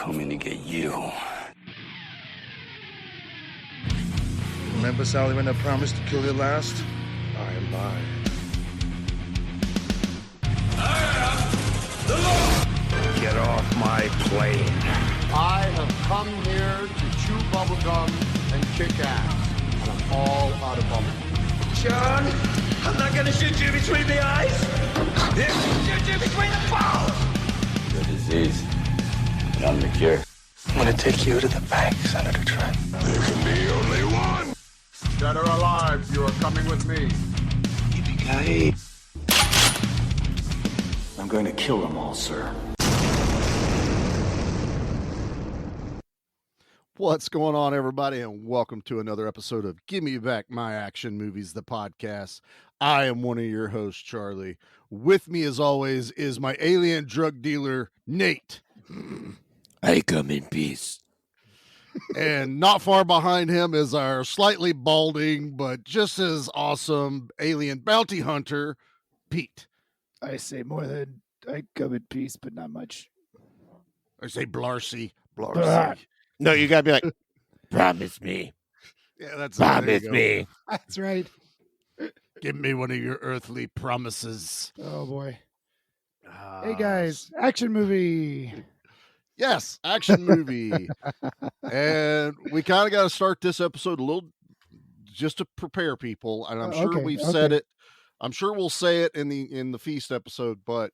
coming to get you. Remember, Sally, when I promised to kill you last? I lied. Get off my plane. I have come here to chew bubblegum and kick ass. And I'm all out of bubblegum. John, I'm not gonna shoot you between the eyes. Shoot you between the balls. The disease, and I'm the cure. I'm gonna take you to the bank, Senator Trent. There can be only one. Dead or alive, you are coming with me. Yippee-ki-yay. I'm going to kill them all, sir. What's going on, everybody, and welcome to another episode of Give Me Back My Action Movies, the podcast. I am one of your hosts, Charlie. With me, as always, is my alien drug dealer, Nate. I come in peace. And not far behind him is our slightly balding, but just as awesome alien bounty hunter, Pete. I say more than I come in peace, but not much. I say Blarcy. No, you gotta be like, promise me. Yeah, that's Promise me. That's right. Give me one of your earthly promises. Oh boy. Hey guys, action movie. Yes, action movie. And we kind of got to start this episode a little just to prepare people. And I'm sure we've said it. I'm sure we'll say it in the feast episode, but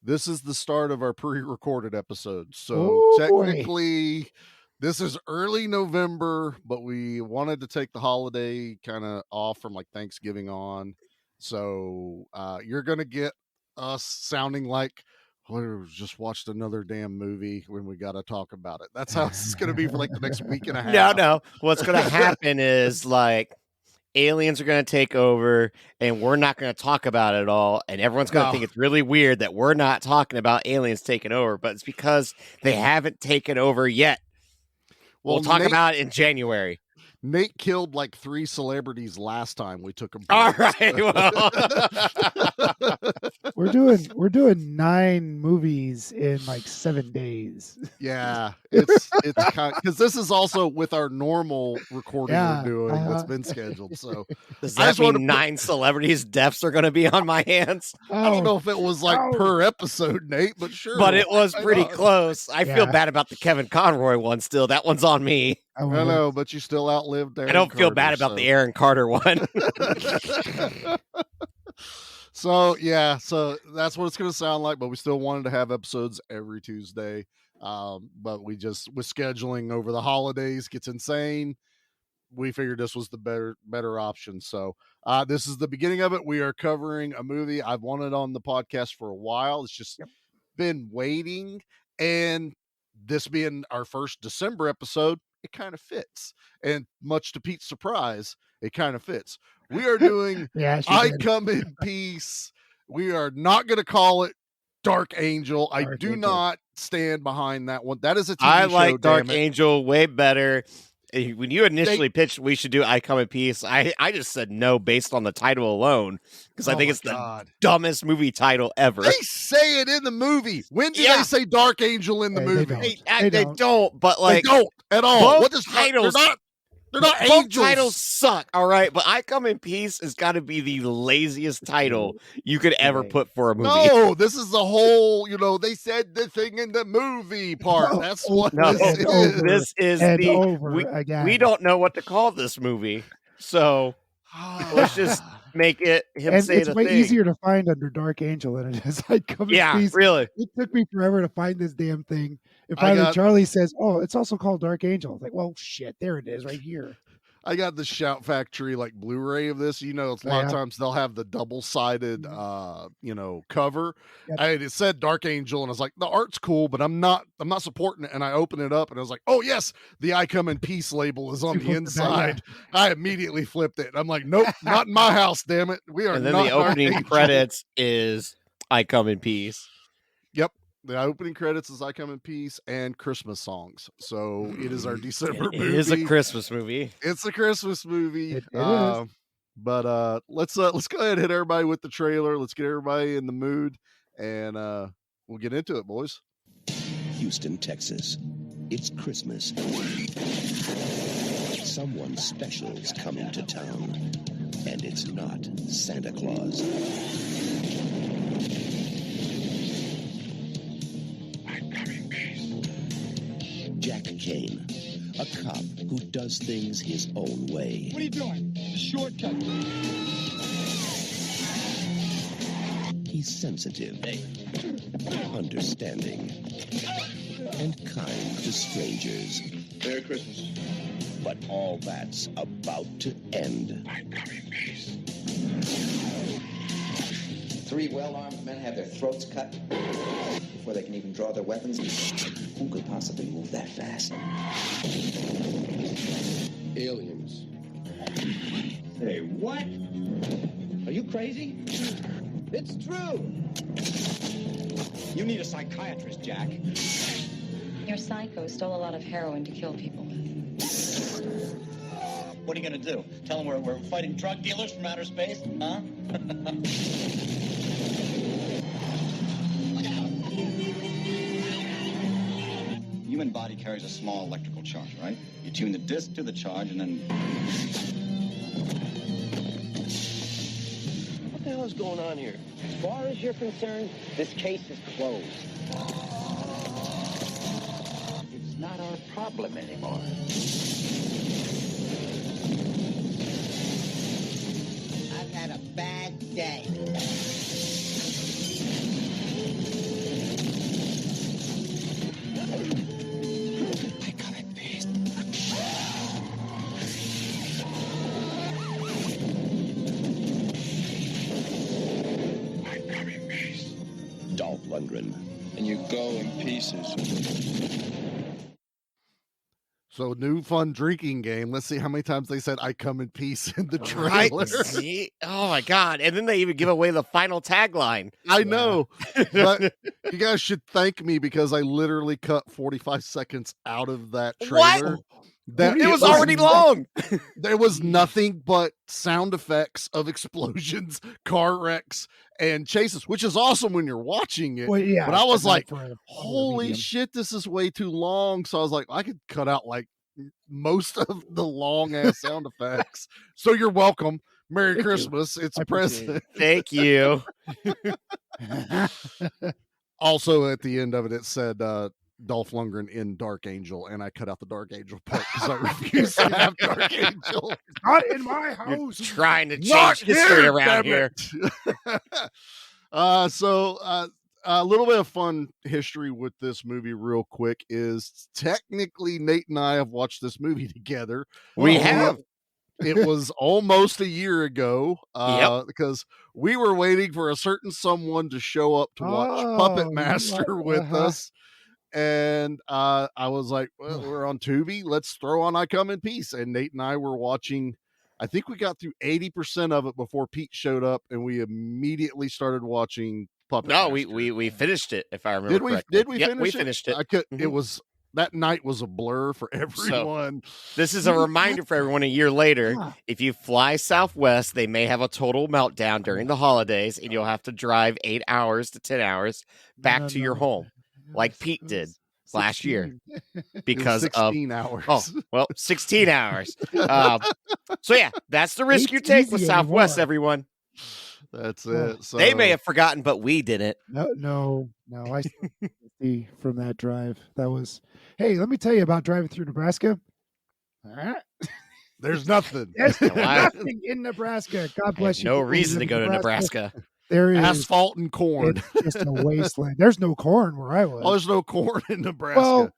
this is the start of our pre-recorded episode. So technically this is early November, but we wanted to take the holiday kind of off from like Thanksgiving on. So you're going to get us sounding like we just watched another damn movie when we got to talk about it. That's how it's going to be for like the next week and a half. No. What's going to happen is like aliens are going to take over and we're not going to talk about it at all. And everyone's going to think it's really weird that we're not talking about aliens taking over, but it's because they haven't taken over yet. We'll talk about it in January. Nate killed like 3 celebrities last time we took him. All right. Well, We're doing 9 movies in like 7 days. Yeah, it's kind because this is also with our normal recording we're doing that's been scheduled. So does that mean 9 celebrities' deaths are going to be on my hands? I don't know if it was like per episode, Nate, but sure. But it was pretty close. I feel bad about the Kevin Conroy one still. That one's on me. I know, but you still outlived Aaron I don't feel Carter, bad about the Aaron Carter one. So that's what it's going to sound like, but we still wanted to have episodes every Tuesday. But we just, with scheduling over the holidays gets insane. We figured this was the better option. So this is the beginning of it. We are covering a movie I've wanted on the podcast for a while. It's just been waiting, and this being our first December episode, it kind of fits. And much to Pete's surprise, it kind of fits. We are doing I Come in Peace. We are not going to call it Dark Angel. I do not stand behind that one. That is a TV I show, like Dark Angel way better. When you initially pitched we should do I Come in Peace, I just said no based on the title alone because I think it's the dumbest movie title ever. They say it in the movie. When do they say Dark Angel in the movie? They don't, but like they don't at all. What does titles? They're not both angels. Titles suck, all right? But I Come in Peace has got to be the laziest title you could ever put for a movie. No, this is the whole, they said the thing in the movie part. That's what this is. We don't know what to call this movie. So let's just make it him say the thing. It's way easier to find under Dark Angel than it is I Come in Peace. Really. It took me forever to find this damn thing. And finally, Charlie says, it's also called Dark Angel. I was like, well, shit, there it is right here. I got the Shout Factory like Blu-ray of this. It's a lot of times they'll have the double-sided, cover. Yep. It said Dark Angel, and I was like, the art's cool, but I'm not supporting it. And I opened it up, and I was like, oh yes, the I Come in Peace label is on the inside. I immediately flipped it. I'm like, nope, not in my house, damn it. We are. And then not the opening credits is I Come in Peace. Yep. The opening credits is I Come in Peace and Christmas songs. So it is our December movie. It is a Christmas movie. It's a Christmas movie. It is. But let's go ahead and hit everybody with the trailer. Let's get everybody in the mood, and we'll get into it, boys. Houston, Texas. It's Christmas. Someone special's coming to town. And it's not Santa Claus. I'm coming, peace. Jack Kane, a cop who does things his own way. What are you doing? Shortcut. He's sensitive, understanding, and kind to strangers. Merry Christmas. But all that's about to end. I'm coming, peace. 3 well-armed men have their throats cut before they can even draw their weapons. Who could possibly move that fast? Aliens. Say what? Are you crazy? It's true. You need a psychiatrist, Jack. Your psycho stole a lot of heroin to kill people with. What are you gonna do? Tell them we're fighting drug dealers from outer space? Huh? Human body carries a small electrical charge, right? You tune the disc to the charge and then... What the hell is going on here? As far as you're concerned, this case is closed. It's not our problem anymore. I've had a bad day. I got it, peace. I'm coming, peace. Dolph Lundgren. And you go in pieces. So new fun drinking game. Let's see how many times they said "I come in peace" in the Right? trailer. See? Oh my god! And then they even give away the final tagline. I know, but you guys should thank me because I literally cut 45 seconds out of that trailer. That It was already long. There was nothing but sound effects of explosions, car wrecks, and chases, which is awesome when you're watching it. Well, yeah, but I was not like, for a holy medium. shit, this is way too long. So I was like, I could cut out like most of the long ass sound effects. So you're welcome. Merry Thank you. Christmas. It's I a appreciate present. Thank you. Also, at the end of it, it said Dolph Lundgren in Dark Angel, and I cut out the Dark Angel part because I refuse to have Dark Angel. Not in my You're house. trying to Not change history here, around damn here. it. A little bit of fun history with this movie real quick is technically Nate and I have watched this movie together. We have. It was almost a year ago because we were waiting for a certain someone to show up to watch Puppet Master with us. And I was like, well, we're on Tubi. Let's throw on I Come in Peace. And Nate and I were watching. I think we got through 80% of it before Pete showed up, and we immediately started watching Puppet No, Master. we finished it, if I remember correctly. Did we Yep, finish we it? finished it. I could. Mhm. It was that night was a blur for everyone. This is a reminder for everyone a year later. If you fly Southwest, they may have a total meltdown during the holidays, and you'll have to drive 8 hours to 10 hours back to your home, like Pete did last year, because of 16 hours. Oh, well, 16 hours. So yeah, that's the risk you take with Southwest, everyone. That's it. So They may have forgotten, but we didn't. No. I still see from that drive. That was. Hey, let me tell you about driving through Nebraska. All right. There's nothing. There's nothing in Nebraska. God bless you. No people who reason live to in go to Nebraska. There is asphalt and corn. It's just a wasteland. There's no corn where I was. Oh, there's no corn in Nebraska. Well,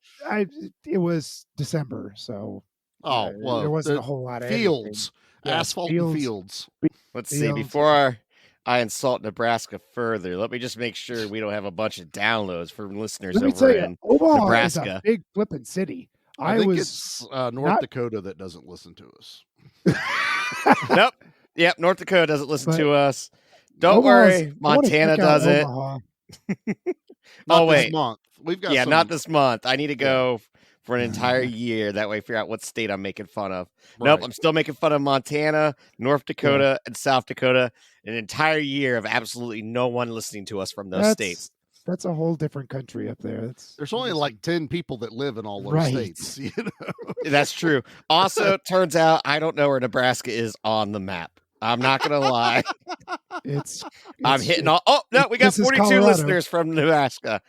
it was December, so well, there wasn't a whole lot of fields, Yeah, asphalt and fields. Let's see. Before I insult Nebraska further, let me just make sure we don't have a bunch of downloads from listeners Let me over tell you, in Omaha Nebraska. is a big flipping city. I think it's North Dakota that doesn't listen to us. Nope. Yep. North Dakota doesn't listen to us. Don't Omaha's- worry. Montana doesn't. Omaha. Not Oh, wait. this month. We've got not this month. I need to go for an entire year. That way, figure out what state I'm making fun of. Nope, I'm still making fun of Montana, North Dakota, and South Dakota. An entire year of absolutely no one listening to us from those states. that's a whole different country up there. There's only like 10 people that live in all those Right. states. You know? That's true. Also, turns out I don't know where Nebraska is on the map. I'm not gonna lie. I'm hitting all. Oh no, we got 42 listeners from Nebraska.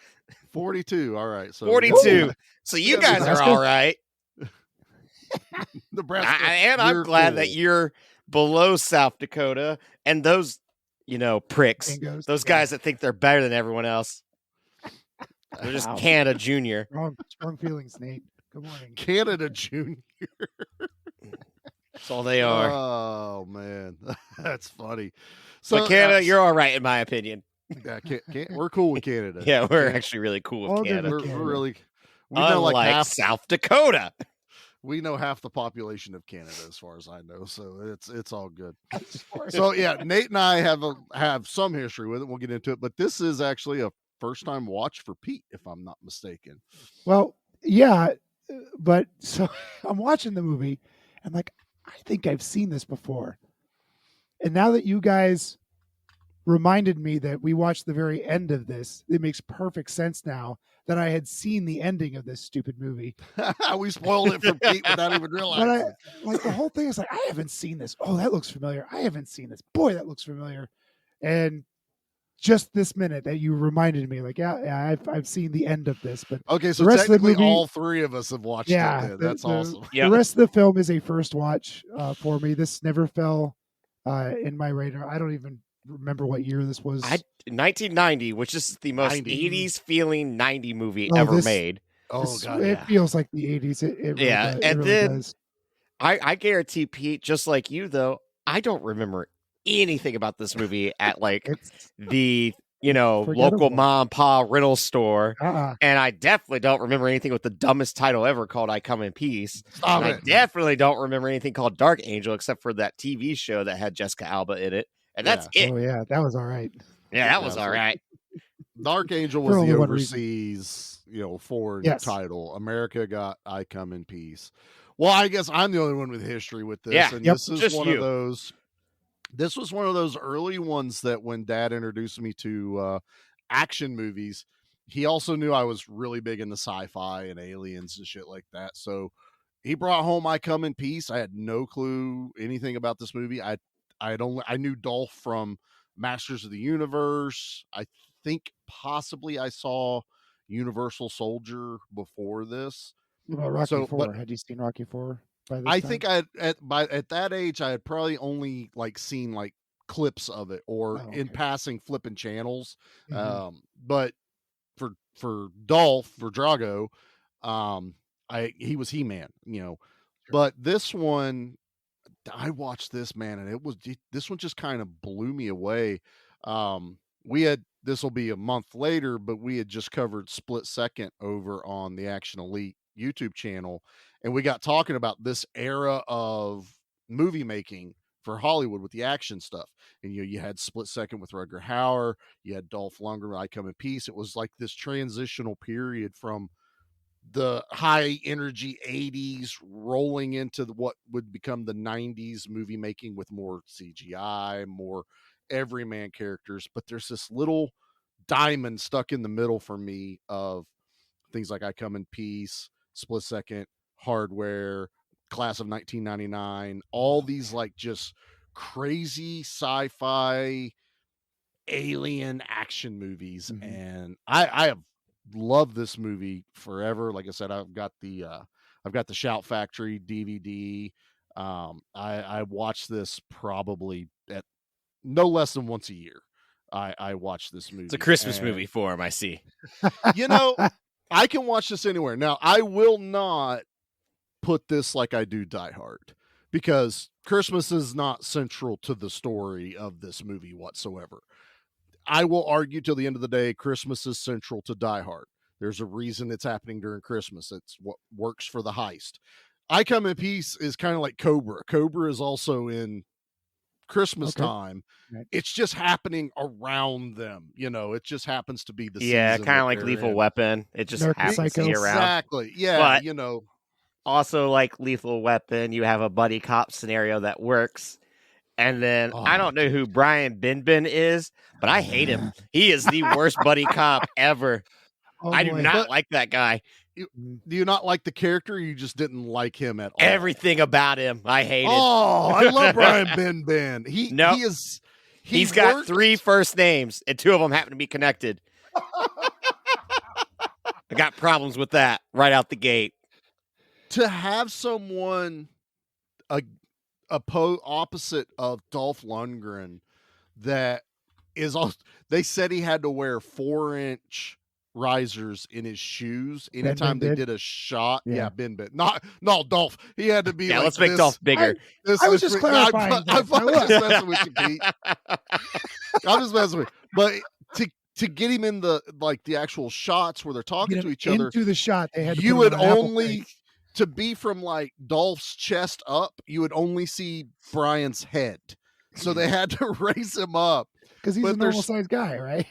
42. All right. So 42. So you guys are all right. Nebraska. And I'm glad that you're below South Dakota and those, pricks, those guys that think they're better than everyone else. They're just Canada Junior. Strong feelings, Nate. Good morning. Canada Junior. That's all they are. Oh man, that's funny. So but Canada, you're all right in my opinion. Yeah, we're cool with Canada. Yeah, we're actually really cool with Canada. We're really. We know like half South Dakota. We know half the population of Canada, as far as I know, so it's all good. So yeah, Nate and I have some history with it. We'll get into it, but this is actually a first time watch for Pete, if I'm not mistaken. Well, yeah, but so I'm watching the movie. I'm like, I think I've seen this before, and now that you guys reminded me that we watched the very end of this, it makes perfect sense now that I had seen the ending of this stupid movie. We spoiled it for Pete without even realizing. But the whole thing is like, I haven't seen this. Oh, that looks familiar. I haven't seen this. Boy, that looks familiar. And just this minute that you reminded me, like, I've seen the end of this. But okay, so the rest technically of the movie, all three of us have watched it. That's awesome. The rest of the film is a first watch for me. This never fell in my radar. I don't even remember what year this was. 1990, which is the most 80s feeling 90 movie made. Oh god, it feels like the 80s. It really does. And then I guarantee, Pete, just like you though, I don't remember anything about this movie at like the local mom and pa rental store, and I definitely don't remember anything with the dumbest title ever called "I Come in Peace." I definitely don't remember anything called Dark Angel except for that TV show that had Jessica Alba in it. And that's it. Oh, yeah. That was all right. Yeah, that was all right. Dark Angel was the overseas, foreign title. America got I Come in Peace. Well, I guess I'm the only one with history with this. Yeah, and this is one of those. This was one of those early ones that when Dad introduced me to action movies, he also knew I was really big into sci-fi and aliens and shit like that. So he brought home I Come in Peace. I had no clue anything about this movie. I knew Dolph from Masters of the Universe. I think possibly I saw Universal Soldier before this. Rocky IV. Had you seen Rocky IV by this I time? think at that age I had probably only seen clips of it or in passing flipping channels. Mm-hmm. But for Dolph, for Drago, he was He-Man, Sure. But this one, I watched this, man, and this one just kind of blew me away. This will be a month later, but we had just covered Split Second over on the Action Elite YouTube channel, and we got talking about this era of movie making for Hollywood with the action stuff. And you had Split Second with Rutger Hauer, you had Dolph Lundgren, I Come in Peace. It was like this transitional period from the high energy 80s rolling into what would become the 90s movie making with more CGI, more everyman characters. But there's this little diamond stuck in the middle for me of things like I Come in Peace, Split Second, Hardware, Class of 1999, all these just crazy sci-fi alien action movies. Mm-hmm. And I have loved this movie forever. Like I said, I've got the Shout Factory DVD. I watch this probably at no less than once a year. I watch this movie. It's a Christmas movie for him, I see. I can watch this anywhere. Now, I will not put this like I do Die Hard, because Christmas is not central to the story of this movie whatsoever. I will argue till the end of the day, Christmas is central to Die Hard. There's a reason it's happening during Christmas. It's what works for the heist. I Come in Peace is kind of like Cobra. Cobra is also in Christmas time. Right. It's just happening around them. It just happens to be the season. Kind of like Lethal Weapon. It just happens to be around. Exactly. Yeah. But also like Lethal Weapon, you have a buddy cop scenario that works. And then Oh. I don't know who Brian Benben is, but I hate him. He is the worst buddy cop ever. Oh, I do boy. not like that guy. Do you not like the character? Or you just didn't like him at all. Everything about him, I hated. Oh, I love Brian Benben. Nope. He's got worked- 3 first names, and 2 of them happen to be connected. I got problems with that right out the gate. To have someone opposite of Dolph Lundgren that is all. They said he had to wear 4-inch risers in his shoes anytime they did a shot. Yeah, Ben. No, Dolph. He had to be. Yeah, like let's make this. Dolph bigger. I was just clarifying. I'm just messing with you, Pete. I'm just messing with you. But to get him in the actual shots where they're talking to each other into the shot, they had to you put him would on an apple only crate. to be from like Dolph's chest up, you would only see Brian's head. So they had to raise him up. Because he's But a normal sized guy, right?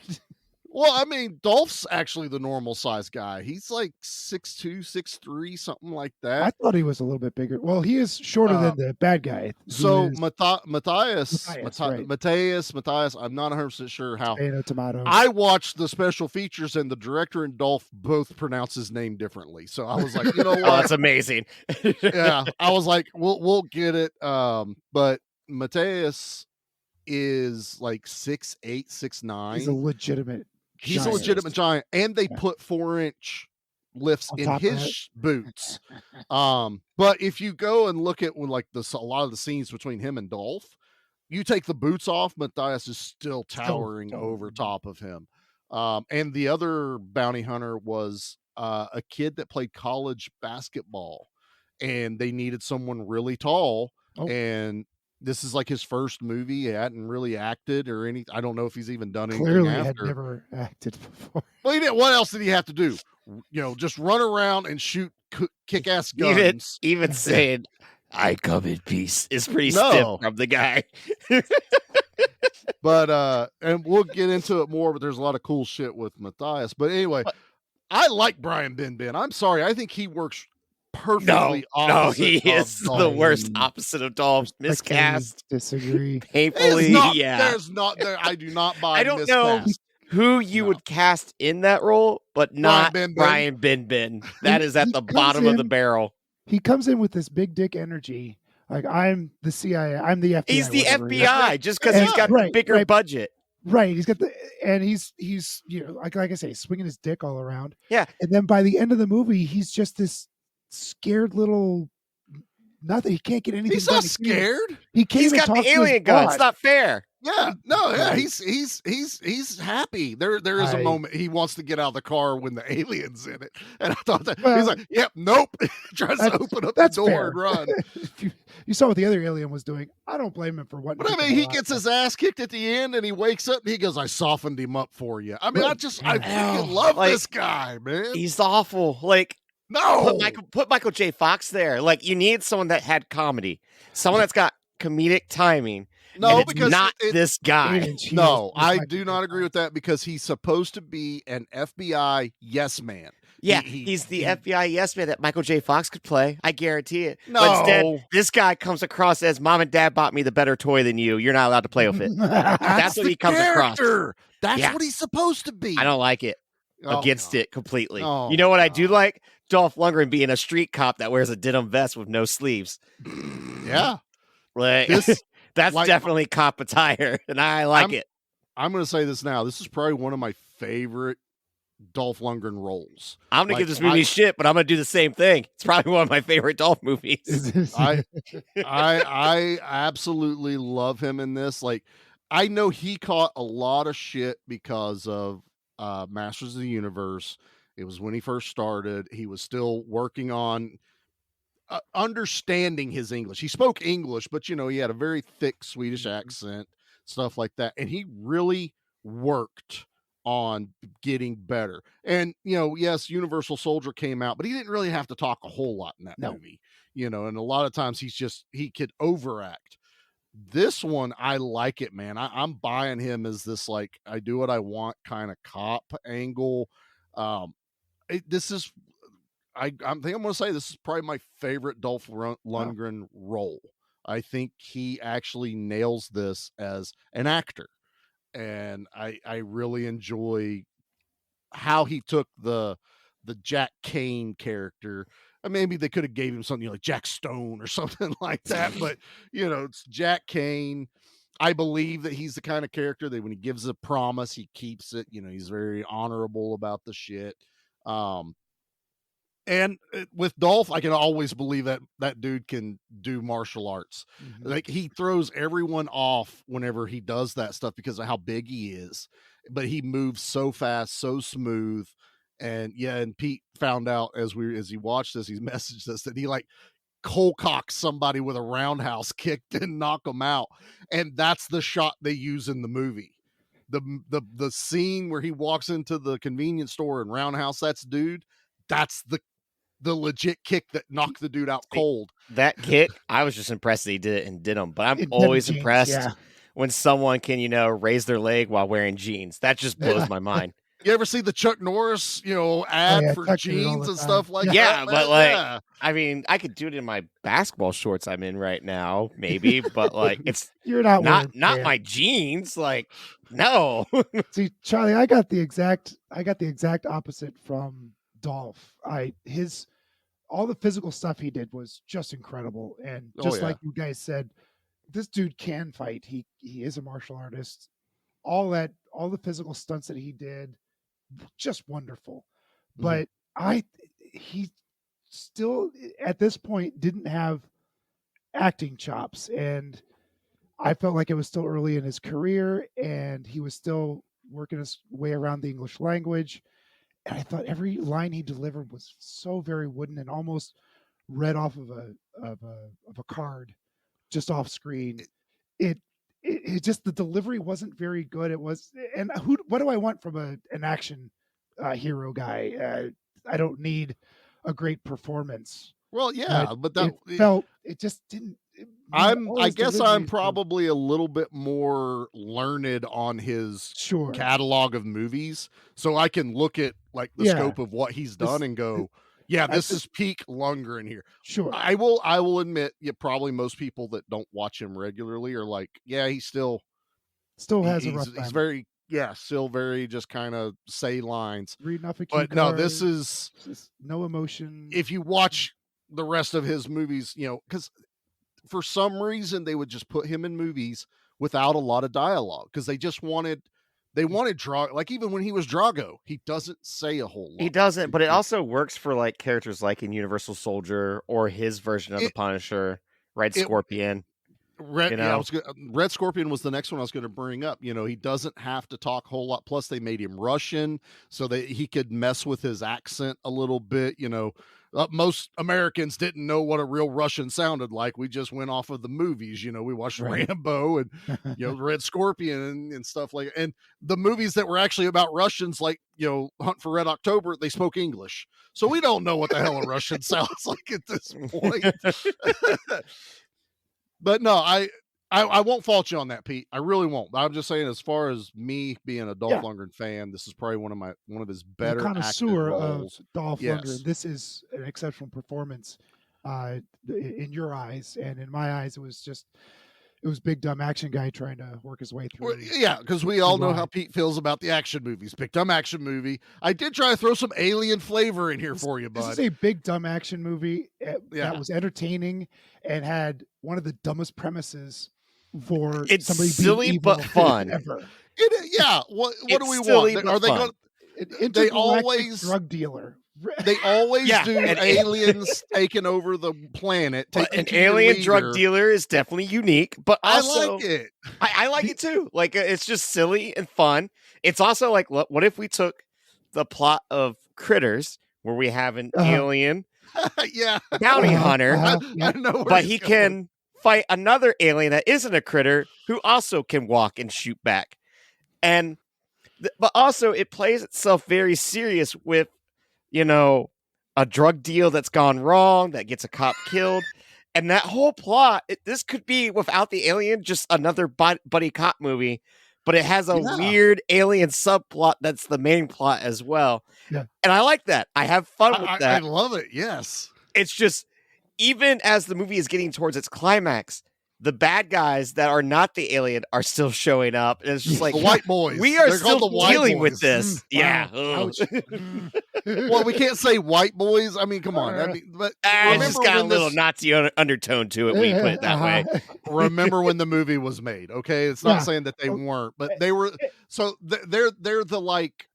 Well, I mean, Dolph's actually the normal size guy. He's like 6'2", 6'3", something like that. I thought he was a little bit bigger. Well, he is shorter than the bad guy. So Matthias, I'm not 100% sure how. Tomato. I watched the special features, and the director and Dolph both pronounce his name differently. So I was like, you know what? Oh, that's amazing. Yeah, I was like, we'll get it. But Matthias is like 6'8", 6'9". He's a legitimate. He's giant. a legitimate giant, and they put 4-inch lifts On in top of his boots. But if you go and look at a lot of the scenes between him and Dolph, you take the boots off, Matthias is still towering over top of him. And the other bounty hunter was a kid that played college basketball, and they needed someone really tall. And this is like his first movie. He hadn't really acted or anything. I don't know if he's even done anything Clearly after. had never acted before. Well, he didn't. What else did he have to do? Just run around and shoot kick-ass guns. Even saying, "I come in peace" is pretty stiff from the guy. But and we'll get into it more. But there's a lot of cool shit with Matthias. But anyway, I like Brian Benben. I'm sorry. I think he works perfectly opposite. No, he of is Dolph. the worst opposite of Dolph. Miscast. Disagree. Painfully, There's not there. I do not buy. I don't know who you would cast in that role, but not Brian Benben. That is at the bottom of the barrel. He comes in with this big dick energy. Like, I'm the CIA. I'm the FBI. He's the FBI just because he's got the bigger budget. Right. He's got he's like I say, swinging his dick all around. Yeah. And then by the end of the movie, he's just this scared little nothing. He can't get anything. He's not scared. He's got the alien gun. It's not fair. Yeah, no, yeah, he's happy. There is a moment he wants to get out of the car when the alien's in it, and I thought that he's like, "Yep, nope." Tries to open up the door fair. and run. You saw what the other alien was doing. I don't blame him for what. But I mean, he gets his ass kicked at the end, and he wakes up and he goes, "I softened him up for you." I mean, I freaking love this guy, man. He's awful. Like, no, put Michael J. Fox there. Like, you need someone that had comedy, someone that's got comedic timing. No, it's because not this guy. No, I do not agree with that because he's supposed to be an FBI yes man. Yeah, he's the FBI yes man that Michael J. Fox could play. I guarantee it. No. But instead, this guy comes across as mom and dad bought me the better toy than you. You're not allowed to play with it. That's what he comes across. That's what he's supposed to be. I don't like it. Oh, Against it completely. Oh, you know what I do like? Dolph Lundgren being a street cop that wears a denim vest with no sleeves. Yeah. Like, that's definitely cop attire, and I like it. I'm going to say this now. This is probably one of my favorite Dolph Lundgren roles. I'm going to give this movie shit, but I'm going to do the same thing. It's probably one of my favorite Dolph movies. I absolutely love him in this. Like, I know he caught a lot of shit because of Masters of the Universe. It was when he first started. He was still working on understanding his English. He spoke English, but he had a very thick Swedish accent, stuff like that. And he really worked on getting better. And, yes, Universal Soldier came out, but he didn't really have to talk a whole lot in that movie, and a lot of times he could overact. This one, I like it, man. I'm buying him as this, like, I do what I want kind of cop angle. This is, I think I'm going to say this is probably my favorite Dolph Lundgren role. I think he actually nails this as an actor. And I really enjoy how he took the Jack Kane character. Maybe they could have gave him something like Jack Stone or something like that, but it's Jack Kane. I believe that he's the kind of character that when he gives a promise, he keeps it. He's very honorable about the shit. And with Dolph, I can always believe that that dude can do martial arts. Like, he throws everyone off whenever he does that stuff because of how big he is, but he moves so fast, so smooth. And and Pete found out as he watched this, he's messaged us that he like cold cocks somebody with a roundhouse kick and knock them out. And that's the shot they use in the movie. The scene where he walks into the convenience store and roundhouse that's the legit kick that knocked the dude out cold. That kick, I was just impressed that he did it and did them. But I'm always impressed when someone can, raise their leg while wearing jeans. That just blows my mind. You ever see the Chuck Norris, ad for jeans and stuff like that? Yeah, but I mean, I could do it in my basketball shorts I'm in right now, maybe, but it's you're not my jeans. Like, no. See, Charlie, I got the exact opposite from Dolph. All the physical stuff he did was just incredible, and just like you guys said, this dude can fight. He is a martial artist. All the physical stunts that he did, just wonderful. But he still at this point didn't have acting chops, and I felt like it was still early in his career, and he was still working his way around the English language. And I thought every line he delivered was so very wooden and almost read off of a card, just off screen. It just, the delivery wasn't very good. It was, and what do I want from an action hero guy? I don't need a great performance. Well, yeah, but it just didn't. I guess I'm probably a little bit more learned on his catalog of movies, so I can look at like the scope of what he's done and go, this is peak Lundgren here. Sure. I will admit, probably most people that don't watch him regularly are like, he still has a rough time. He's very still very just kind of say lines. Reading off a key but card, no, this is no emotion. If you watch the rest of his movies, because for some reason they would just put him in movies without a lot of dialogue because they wanted Drago. Like, even when he was Drago, he doesn't say a whole lot. He doesn't, but it also works for like characters like in Universal Soldier or his version of the Punisher, Red Scorpion. Red Scorpion was the next one I was going to bring up. He doesn't have to talk a whole lot. Plus, they made him Russian so that he could mess with his accent a little bit. Most Americans didn't know what a real Russian sounded like. We just went off of the movies. We watched Rambo and Red Scorpion and stuff like that. And the movies that were actually about Russians, like Hunt for Red October, they spoke English, so we don't know what the hell a Russian sounds like at this point. But no, I won't fault you on that, Pete. I really won't. I'm just saying, as far as me being a Dolph Lundgren fan, this is probably one of his better connoisseur of Dolph Lundgren. Lundgren. This is an exceptional performance in your eyes, and in my eyes, it was big dumb action guy trying to work his way through. Well, because we all know how Pete feels about the action movies. Big dumb action movie. I did try to throw some alien flavor in here for you, bud. This is a big dumb action movie that was entertaining and had one of the dumbest premises for it's somebody silly being but fun. Ever. What do we want? Are they going? They always drug dealer. They always do aliens taking over the planet. An alien drug dealer is definitely unique, but also, I like it. I like it too. Like, it's just silly and fun. It's also like, what if we took the plot of Critters, where we have an alien bounty hunter, I know but he can fight another alien that isn't a critter who also can walk and shoot back. And but also it plays itself very serious with, a drug deal that's gone wrong, that gets a cop killed. And that whole plot, this could be, without the alien, just another buddy cop movie, but it has a weird alien subplot that's the main plot as well. Yeah. And I like that. I have fun with that. I love it. Yes. It's just, even as the movie is getting towards its climax, the bad guys that are not the alien are still showing up. And it's just like the white boys. We are They're still called the white dealing boys. with this. Yeah. Ouch. Well, we can't say white boys. I mean, come on. I mean, but It's just got a little Nazi undertone to it when you put it that way. Remember when the movie was made? Okay, it's not saying that they weren't, but they were. So they're the like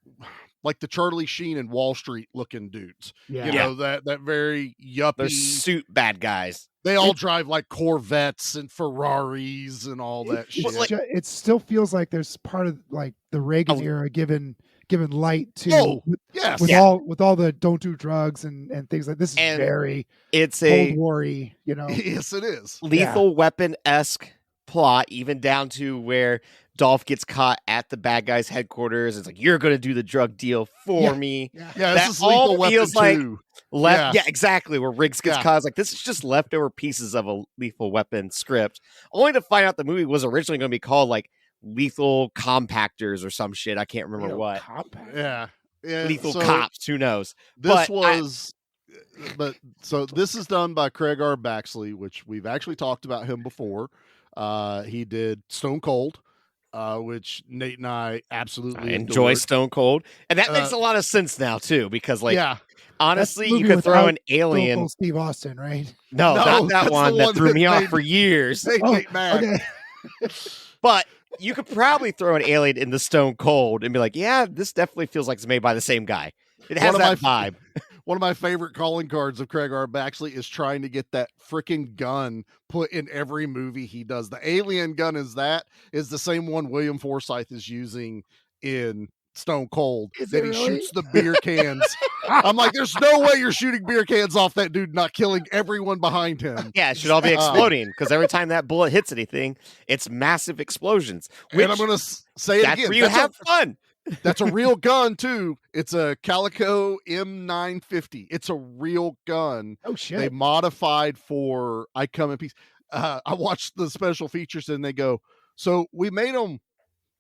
the Charlie Sheen and Wall Street looking dudes. Yeah. You know, that very yuppie. Those suit bad guys. They all drive like Corvettes and Ferraris and all that shit. It still feels like there's part of like the Reagan era given light to with all the don't do drugs and things like this is very Cold War-y, you know. Yes, it is. Lethal Weapon-esque plot, even down to where Dolph gets caught at the bad guys' headquarters. It's like, you're going to do the drug deal for me. Yeah, that this is Lethal Weapon feels like 2. Exactly. Where Riggs gets caught. It's like, this is just leftover pieces of a Lethal Weapon script. Only to find out the movie was originally going to be called like Lethal Compactors or some shit. I can't remember what. Yeah. Lethal Cops. Who knows? This this is done by Craig R. Baxley, which we've actually talked about him before. He did Stone Cold, which Nate and I absolutely enjoy. Stone Cold, and that makes a lot of sense now too, because honestly, you could throw an alien. Steve Austin, right? No, not that one that threw me off for years. But you could probably throw an alien in the Stone Cold and be like, yeah, this definitely feels like it's made by the same guy. It has that vibe. One of my favorite calling cards of Craig R. Baxley is trying to get that freaking gun put in every movie he does. The alien gun is the same one William Forsythe is using in Stone Cold that he shoots the beer cans. I'm like, there's no way you're shooting beer cans off that dude, not killing everyone behind him. Yeah, it should all be exploding because every time that bullet hits anything, it's massive explosions. And I'm going to say it again. Where you have fun. That's a real gun too. It's a Calico M950. It's a real gun. Oh shit! They modified for I Come in Peace. I watched the special features and they go, so we made them.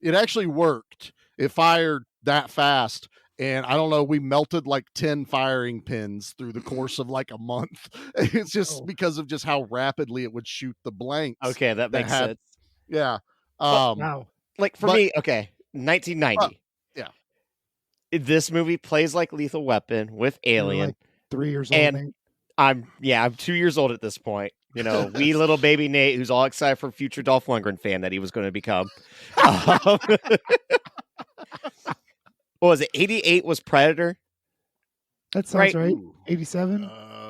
It actually worked. It fired that fast. And I don't know, we melted like 10 firing pins through the course of like a month. It's just because of just how rapidly it would shoot the blanks. Okay, that makes sense. Yeah. Wow. Like for me, 1990. Yeah. This movie plays like Lethal Weapon with Alien. Like 3 years old. And I'm 2 years old at this point. You know, wee little baby Nate, who's all excited for future Dolph Lundgren fan that he was going to become. What was it? 88 was Predator. That sounds right. 87?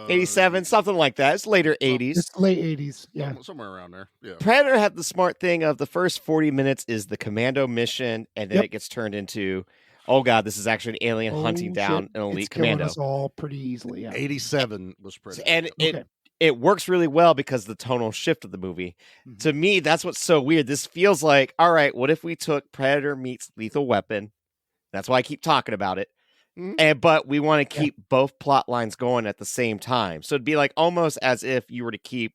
87, something like that. It's later 80s. It's late 80s. Yeah. Somewhere around there. Yeah. Predator had the smart thing of the first 40 minutes is the commando mission, and then it gets turned into, oh God, this is actually an alien hunting down an elite commando. Us all pretty easily. Yeah. 87 was Predator. And it works really well because of the tonal shift of the movie. Mm-hmm. To me, that's what's so weird. This feels like, all right, what if we took Predator meets Lethal Weapon? That's why I keep talking about it. Mm-hmm. But we want to keep both plot lines going at the same time. So it'd be like almost as if you were to keep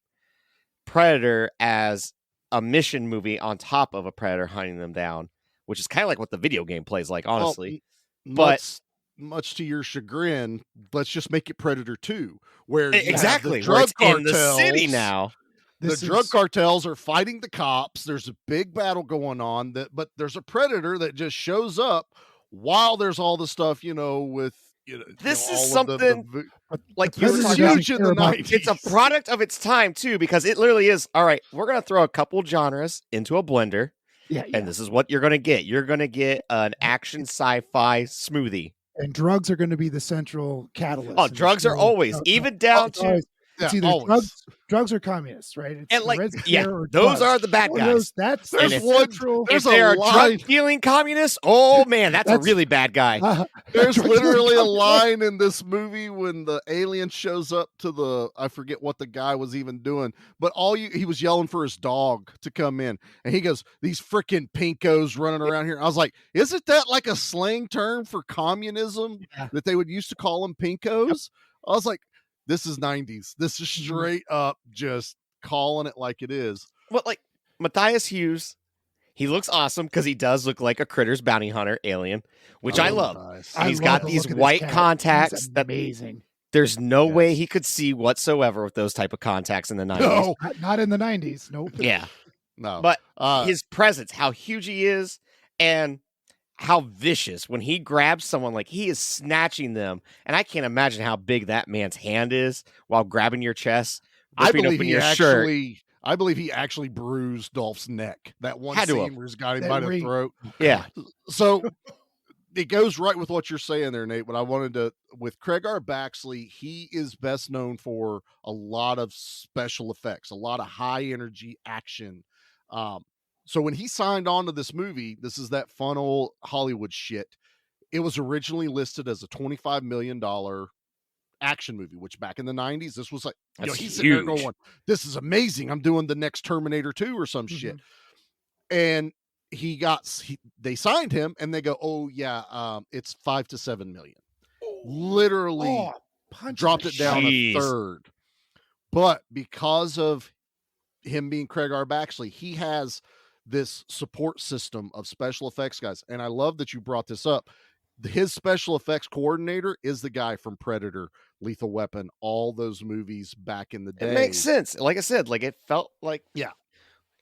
Predator as a mission movie on top of a Predator hunting them down, which is kind of like what the video game plays like, honestly. But much to your chagrin, let's just make it Predator 2, where exactly the drug cartels in the city now. Drug cartels are fighting the cops. There's a big battle going on, but there's a Predator that just shows up while there's all the stuff, with this is something like you were huge in the 90s. It's a product of its time too, because it literally is. All right, we're gonna throw a couple genres into a blender, and this is what you're gonna get. You're gonna get an action sci-fi smoothie, and drugs are going to be the central catalyst. Oh, drugs are always, even down to. It's either drugs or communists, right? It's and those are the bad guys. That's there's one. If they're a drug-dealing communist, oh man, that's a really bad guy. There's literally a line in this movie when the alien shows up to I forget what the guy was even doing, but he was yelling for his dog to come in, and he goes, "These freaking pinkos running around here." I was like, "Isn't that like a slang term for communism that they would used to call them pinkos?" Yep. I was like, this is 90s. This is straight up just calling it like it is. Well, like Matthias Hughes, he looks awesome because he does look like a Critters bounty hunter alien, which I love. Nice. He's got these white contacts. That's amazing. There's no way Yes. he could see whatsoever with those type of contacts in the 90s. No, Not in the 90s. Nope. Yeah. no. But his presence, how huge he is, and how vicious when he grabs someone, like he is snatching them. And I can't imagine how big that man's hand is while grabbing your chest, ripping open your shirt. I believe he actually bruised Dolph's neck. That one Had to scene have. where he's got him That by the ring. throat. Yeah. So it goes right with what you're saying there, Nate. But I wanted to, with Craig R. Baxley, he is best known for a lot of special effects, a lot of high energy action. So when he signed on to this movie, this is that fun old Hollywood shit. It was originally listed as a $25 million action movie, which back in the 90s, this was like, he's sitting there going, this is amazing. I'm doing the next Terminator 2 or some shit. And they signed him and they go, oh yeah, it's 5 to 7 million. Literally dropped it down a third. But because of him being Craig R. Baxley, he has this support system of special effects guys. And I love that you brought this up. His special effects coordinator is the guy from Predator, Lethal Weapon, all those movies back in the day. It makes sense. Like I said, like it felt like, yeah.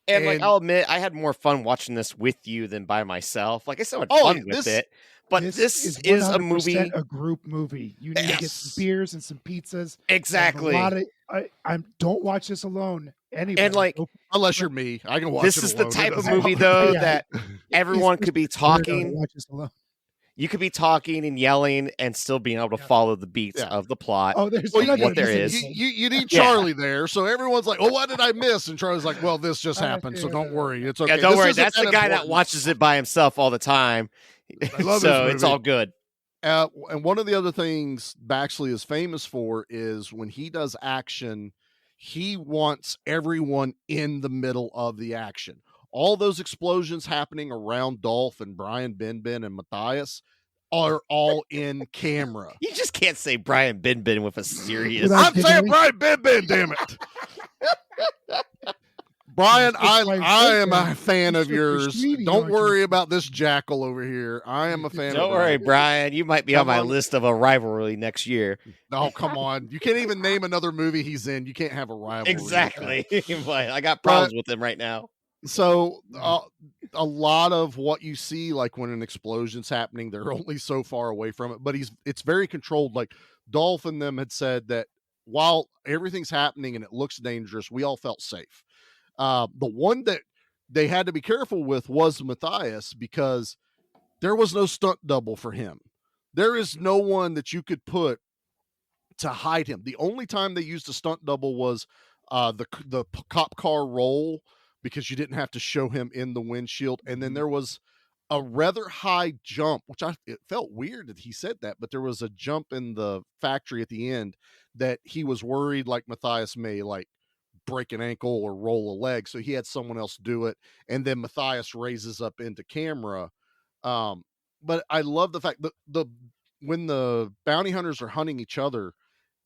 And like I'll admit, I had more fun watching this with you than by myself. Like I still had fun with it, but this is a movie, a group movie. You need to get some beers and some pizzas. Exactly. I don't watch this alone. Anyway, and like unless you're me, I can watch. This it is alone. the type of movie though that everyone could be talking. Watch this alone. You could be talking and yelling and still being able to follow the beats of the plot. Oh, there's what there is. You need Charlie there, so everyone's like, "Oh, what did I miss?" And Charlie's like, "Well, this just happened, so don't worry, it's okay." Yeah, don't this worry. That's the guy that watches it by himself all the time, so it's all good. And one of the other things Baxley is famous for is when he does action, he wants everyone in the middle of the action. All those explosions happening around Dolph and Brian Benben and Matthias are all in camera. You just can't say Brian Benben with a serious. I'm saying Brian Benben, damn it. Brian, I am a fan of yours. Don't worry about this jackal over here. I am a fan. Don't worry, Brian. You might be on my list of a rivalry next year. Oh, come on. You can't even name another movie he's in. You can't have a rivalry. Exactly. I got problems with him right now. So a lot of what you see, like when an explosion's happening, they're only so far away from it, but it's very controlled. Like Dolph and them had said that while everything's happening and it looks dangerous, we all felt safe. The one that they had to be careful with was Matthias, because there was no stunt double for him. There is no one that you could put to hide him. The only time they used a stunt double was the cop car roll, because you didn't have to show him in the windshield. And then there was a rather high jump, which it felt weird that he said that, but there was a jump in the factory at the end that he was worried like Matthias may like break an ankle or roll a leg. So he had someone else do it. And then Matthias raises up into camera. But I love the fact that when the bounty hunters are hunting each other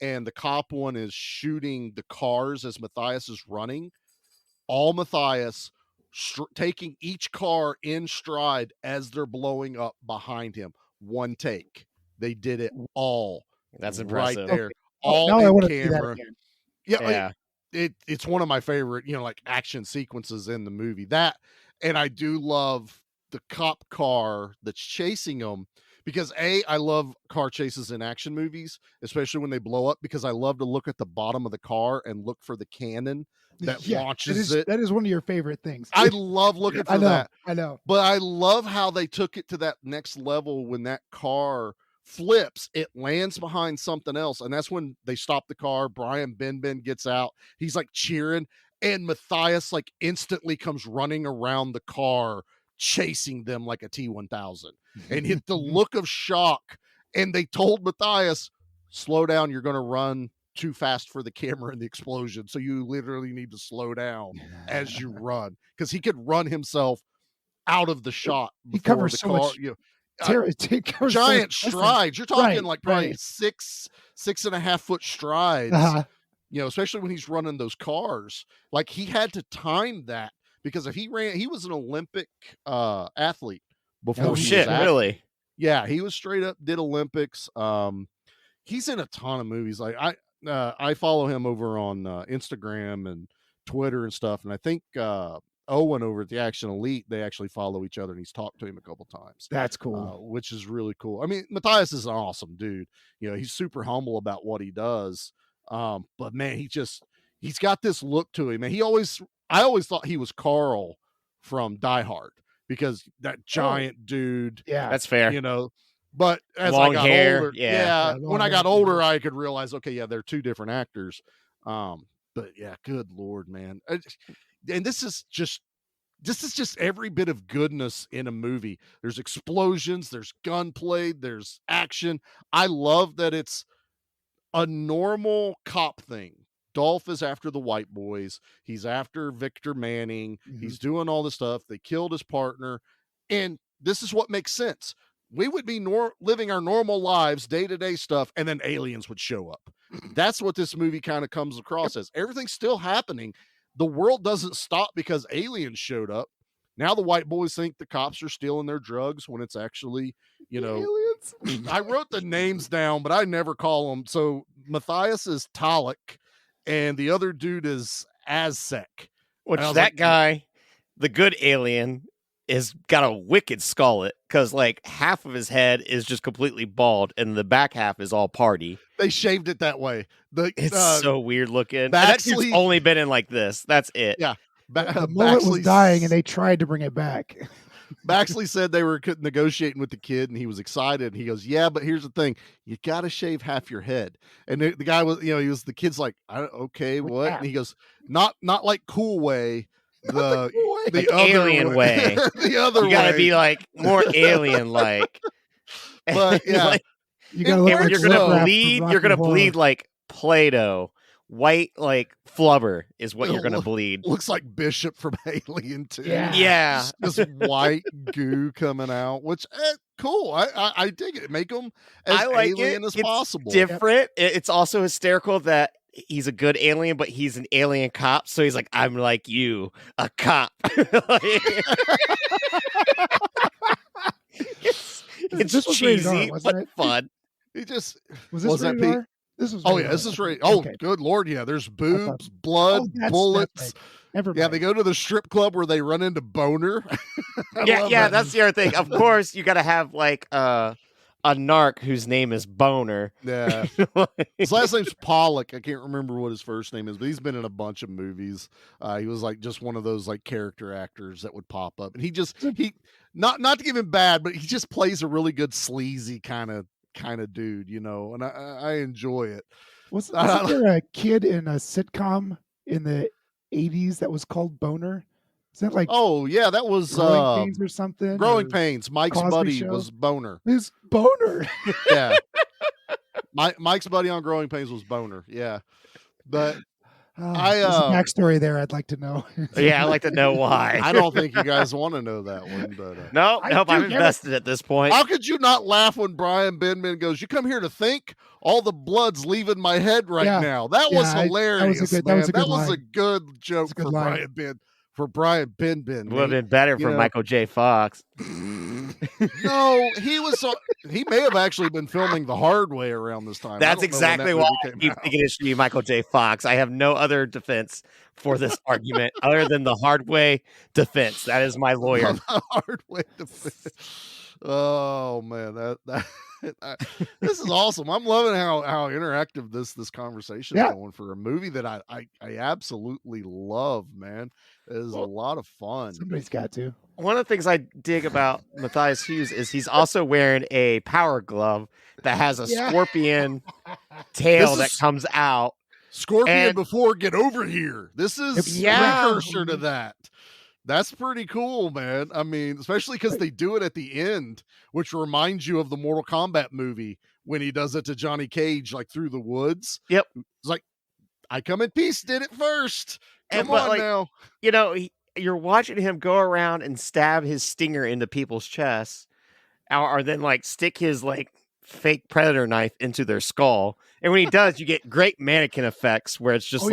and the cop one is shooting the cars as Matthias is running, all Matthias taking each car in stride as they're blowing up behind him. One take. They did it all. That's impressive. Right there. Okay. All now I in want to see that camera. again. Yeah. It's one of my favorite, like action sequences in the movie. That, and I do love the cop car that's chasing them, because I love car chases in action movies, especially when they blow up, because I love to look at the bottom of the car and look for the cannon that launches it. That is one of your favorite things. I love looking for that. I know. But I love how they took it to that next level. When that car flips, it lands behind something else, and that's when they stop the car. Brian Benben gets out. He's like cheering, and Matthias like instantly comes running around the car, chasing them like a T-1000, and hit the look of shock. And they told Matthias, slow down, you're going to run too fast for the camera and the explosion, so you literally need to slow down as you run, because he could run himself out of the shot. He covers the so car, much giant strides. You're talking like probably right. 6.5 foot strides. Especially when he's running those cars. Like he had to time that, because if he was an Olympic athlete before. Oh shit! Really? Yeah, he was straight up did Olympics. he's in a ton of movies. Like I follow him over on Instagram and Twitter and stuff, and I think Owen over at the Action Elite, they actually follow each other, and he's talked to him a couple times. That's cool. Which is really cool. I mean, Matthias is an awesome dude. You know, he's super humble about what he does. But man, he's got this look to him. And I always thought he was Carl from Die Hard because that giant dude. Yeah, that's fair. You know, but as long I got hair, older, when I got older, I could realize, okay, yeah, they're two different actors. But yeah, good Lord, man. And this is just every bit of goodness in a movie. There's explosions, there's gunplay, there's action. I love that it's a normal cop thing. Dolph is after the white boys. He's after Victor Manning. He's doing all this stuff. They killed his partner. And this is what makes sense. We would be living our normal lives, day-to-day stuff, and then aliens would show up. That's what this movie kind of comes across as. Everything's still happening. The world doesn't stop because aliens showed up. Now the white boys think the cops are stealing their drugs when it's actually, you know, aliens. I wrote the names down, but I never call them. So Matthias is Talek, and the other dude is Azsec. Which that guy, the good alien, is got a wicked skullet because like half of his head is just completely bald and the back half is all party. They shaved it that way. It's so weird looking. That dude's only been in like this. That's it. Yeah. The mullet was dying and they tried to bring it back. Baxley said they were negotiating with the kid and he was excited. He goes, yeah, but here's the thing. You got to shave half your head. And the guy was, the kid's like, okay, what? And he goes, not like cool way. The like other alien way. The other way. You gotta be like more alien like. But yeah. Like, you're gonna bleed like Play-Doh. White like flubber is what you're gonna bleed. Looks like Bishop from Alien 2. Yeah. This white goo coming out, which cool. I dig it. Make them as alien as possible. Different. It's also hysterical that he's a good alien, but he's an alien cop. So he's like, I'm like you, a cop. It's cheesy, but fun. He just was that Pete? This was this is right. Oh, okay. Good Lord. Yeah. There's boobs, blood, bullets. Yeah. They go to the strip club where they run into Boner. Yeah. That's the other thing. Of course, you got to have like a narc whose name is Boner. Yeah. His last name's Pollock. I can't remember what his first name is, but he's been in a bunch of movies. He was like just one of those like character actors that would pop up. And he not to give him bad, but he just plays a really good sleazy kind of dude, and I enjoy it. Wasn't there a kid in a sitcom in the 80s that was called Boner? Is that like that was Growing Pains or something? Growing Pains. Mike's Cosby buddy Show? was Boner. Who's Boner? Yeah. Mike's buddy on Growing Pains was Boner. Yeah. But there's a backstory there I'd like to know. Yeah, I'd like to know why. I don't think you guys want to know that one, but nope, I'm invested at this point. How could you not laugh when Brian Benman goes, "You come here to think? All the blood's leaving my head right now." That was hilarious. That was a good joke for Brian Ben. For Brian Ben. Would have been better for Michael J. Fox. No, he may have actually been filming The Hard Way around this time. That's exactly why I keep thinking it should be Michael J. Fox. I have no other defense for this argument other than The Hard Way defense. That is my lawyer. The Hard Way defense. Oh man, this is awesome. I'm loving how interactive this conversation is going for a movie that I absolutely love, man. It is a lot of fun. Somebody's got to. One of the things I dig about Matthias Hughes is he's also wearing a power glove that has a scorpion tail that comes out. Scorpion before Get Over Here. This is precursor to that. That's pretty cool, man. I mean, especially because they do it at the end, which reminds you of the Mortal Kombat movie when he does it to Johnny Cage, like through the woods. Yep. It's like, I Come in Peace did it first. Come on now. You're watching him go around and stab his stinger into people's chests, or then like stick his like fake predator knife into their skull. And when he does, you get great mannequin effects where it's just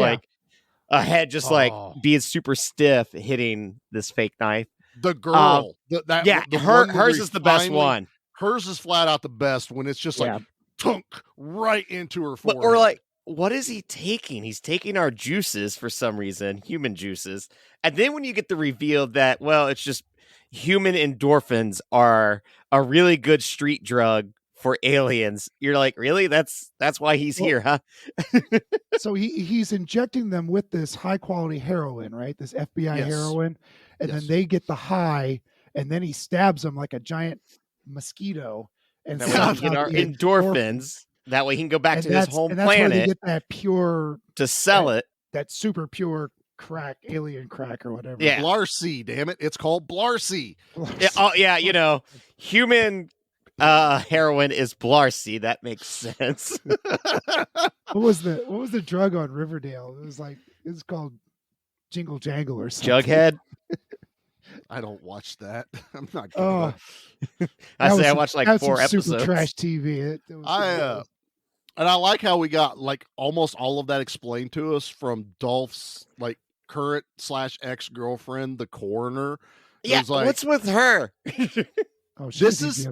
a head just like being super stiff hitting this fake knife. The girl, hers is the best one. Hers is flat out the best when it's just like tunk right into her forehead. But we're like, what is he taking? He's taking our juices for some reason, human juices. And then when you get the reveal that, well, it's just human endorphins are a really good street drug for aliens, you're like, really? That's why he's here, huh? So he's injecting them with this high quality heroin, right? This FBI heroin, and then they get the high, and then he stabs them like a giant mosquito, and that way he can get our endorphins. That way he can go back to his home and that's planet where they get that pure to sell it. That super pure crack, alien crack or whatever. Yeah, Blarcy, damn it! It's called Blarcy. Yeah, oh yeah, you know, human heroin is Blarcy. That makes sense. What was the drug on Riverdale? It was called Jingle Jangle or something. Jughead. I don't watch that. I'm not. I watched like 4 episodes. Super trash TV. And I like how we got like almost all of that explained to us from Dolph's like current / ex-girlfriend, the coroner. Yeah, like, what's with her? Oh, this is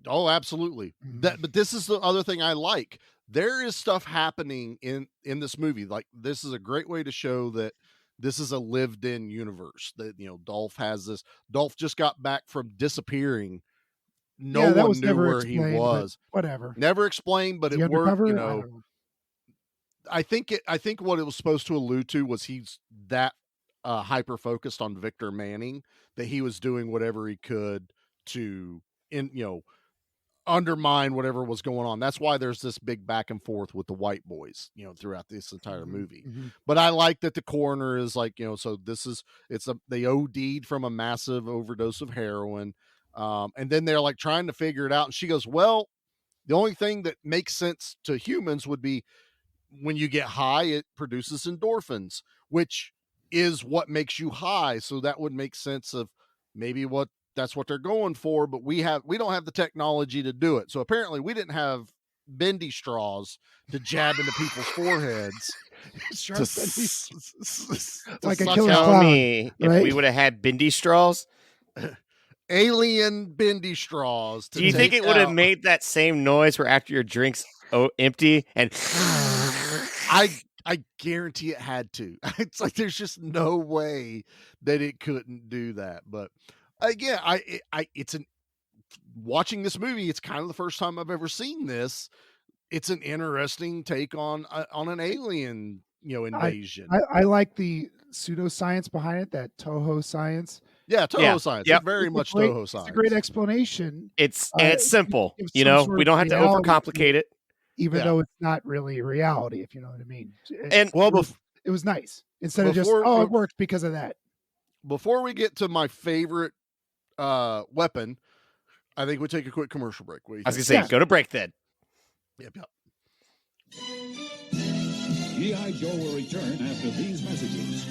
absolutely. But this is the other thing I like. There is stuff happening in this movie. Like, this is a great way to show that this is a lived-in universe. That, you know, Dolph has this. Dolph just got back from disappearing. No one knew where he was. Whatever. Never explained, but it worked. You know, I think what it was supposed to allude to was he's that hyper focused on Victor Manning that he was doing whatever he could to undermine whatever was going on. That's why there's this big back and forth with the white boys, you know, throughout this entire movie. But I like that the coroner is like, you know, so they OD'd from a massive overdose of heroin. And then they're like trying to figure it out. And she goes, well, the only thing that makes sense to humans would be when you get high, it produces endorphins, which is what makes you high. So that would make sense of maybe that's what they're going for, but we don't have the technology to do it. So apparently we didn't have bendy straws to jab into people's foreheads. Like a killer Tell clown, me if we would have had bendy straws. Alien bendy straws. Do you think it would have made that same noise where after your drink's empty and I guarantee it had to. It's like there's just no way that it couldn't do that. But again, watching this movie, it's kind of the first time I've ever seen this. It's an interesting take on an alien, you know, invasion. I like the pseudoscience behind it, that Toho science. Yeah, Toho science. Yep. It's very much Toho science. It's a great explanation. It's simple. You know, we don't have to overcomplicate it. Even though it's not really reality, if you know what I mean. And it was nice. Instead of just, it worked because of that. Before we get to my favorite weapon, I think we take a quick commercial break. I was going to say, go to break then. Yep. G.I. Joe will return after these messages.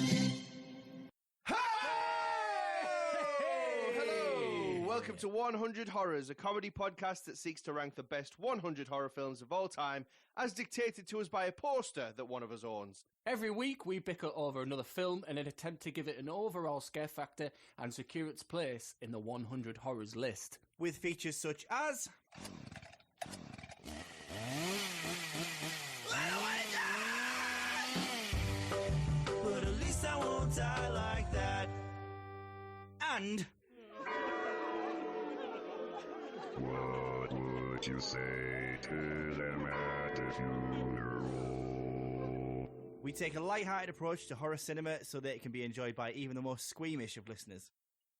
Welcome to 100 Horrors, a comedy podcast that seeks to rank the best 100 horror films of all time, as dictated to us by a poster that one of us owns. Every week, we bicker over another film in an attempt to give it an overall scare factor and secure its place in the 100 Horrors list. With features such as... But at least I won't die like that. And... What would you say to them at the funeral? We take a light-hearted approach to horror cinema so that it can be enjoyed by even the most squeamish of listeners.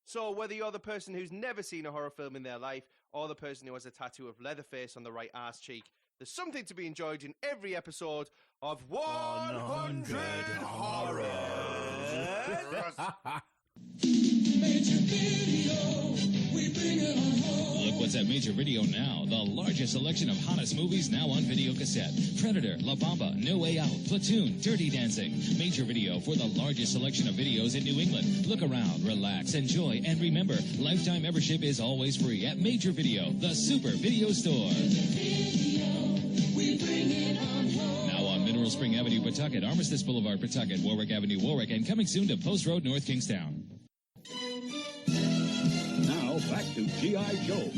So whether you're the person who's never seen a horror film in their life or the person who has a tattoo of Leatherface on the right arse cheek, there's something to be enjoyed in every episode of 100 Horrors. Look what's at Major Video now. The largest selection of hottest movies now on video cassette. Predator, La Bamba, No Way Out, Platoon, Dirty Dancing. Major Video for the largest selection of videos in New England. Look around, relax, enjoy, and remember, lifetime membership is always free at Major Video, the super video store. Now on Mineral Spring Avenue, Pawtucket, Armistice Boulevard, Pawtucket, Warwick Avenue, Warwick, and coming soon to Post Road, North Kingstown. Now back to G.I. Joe.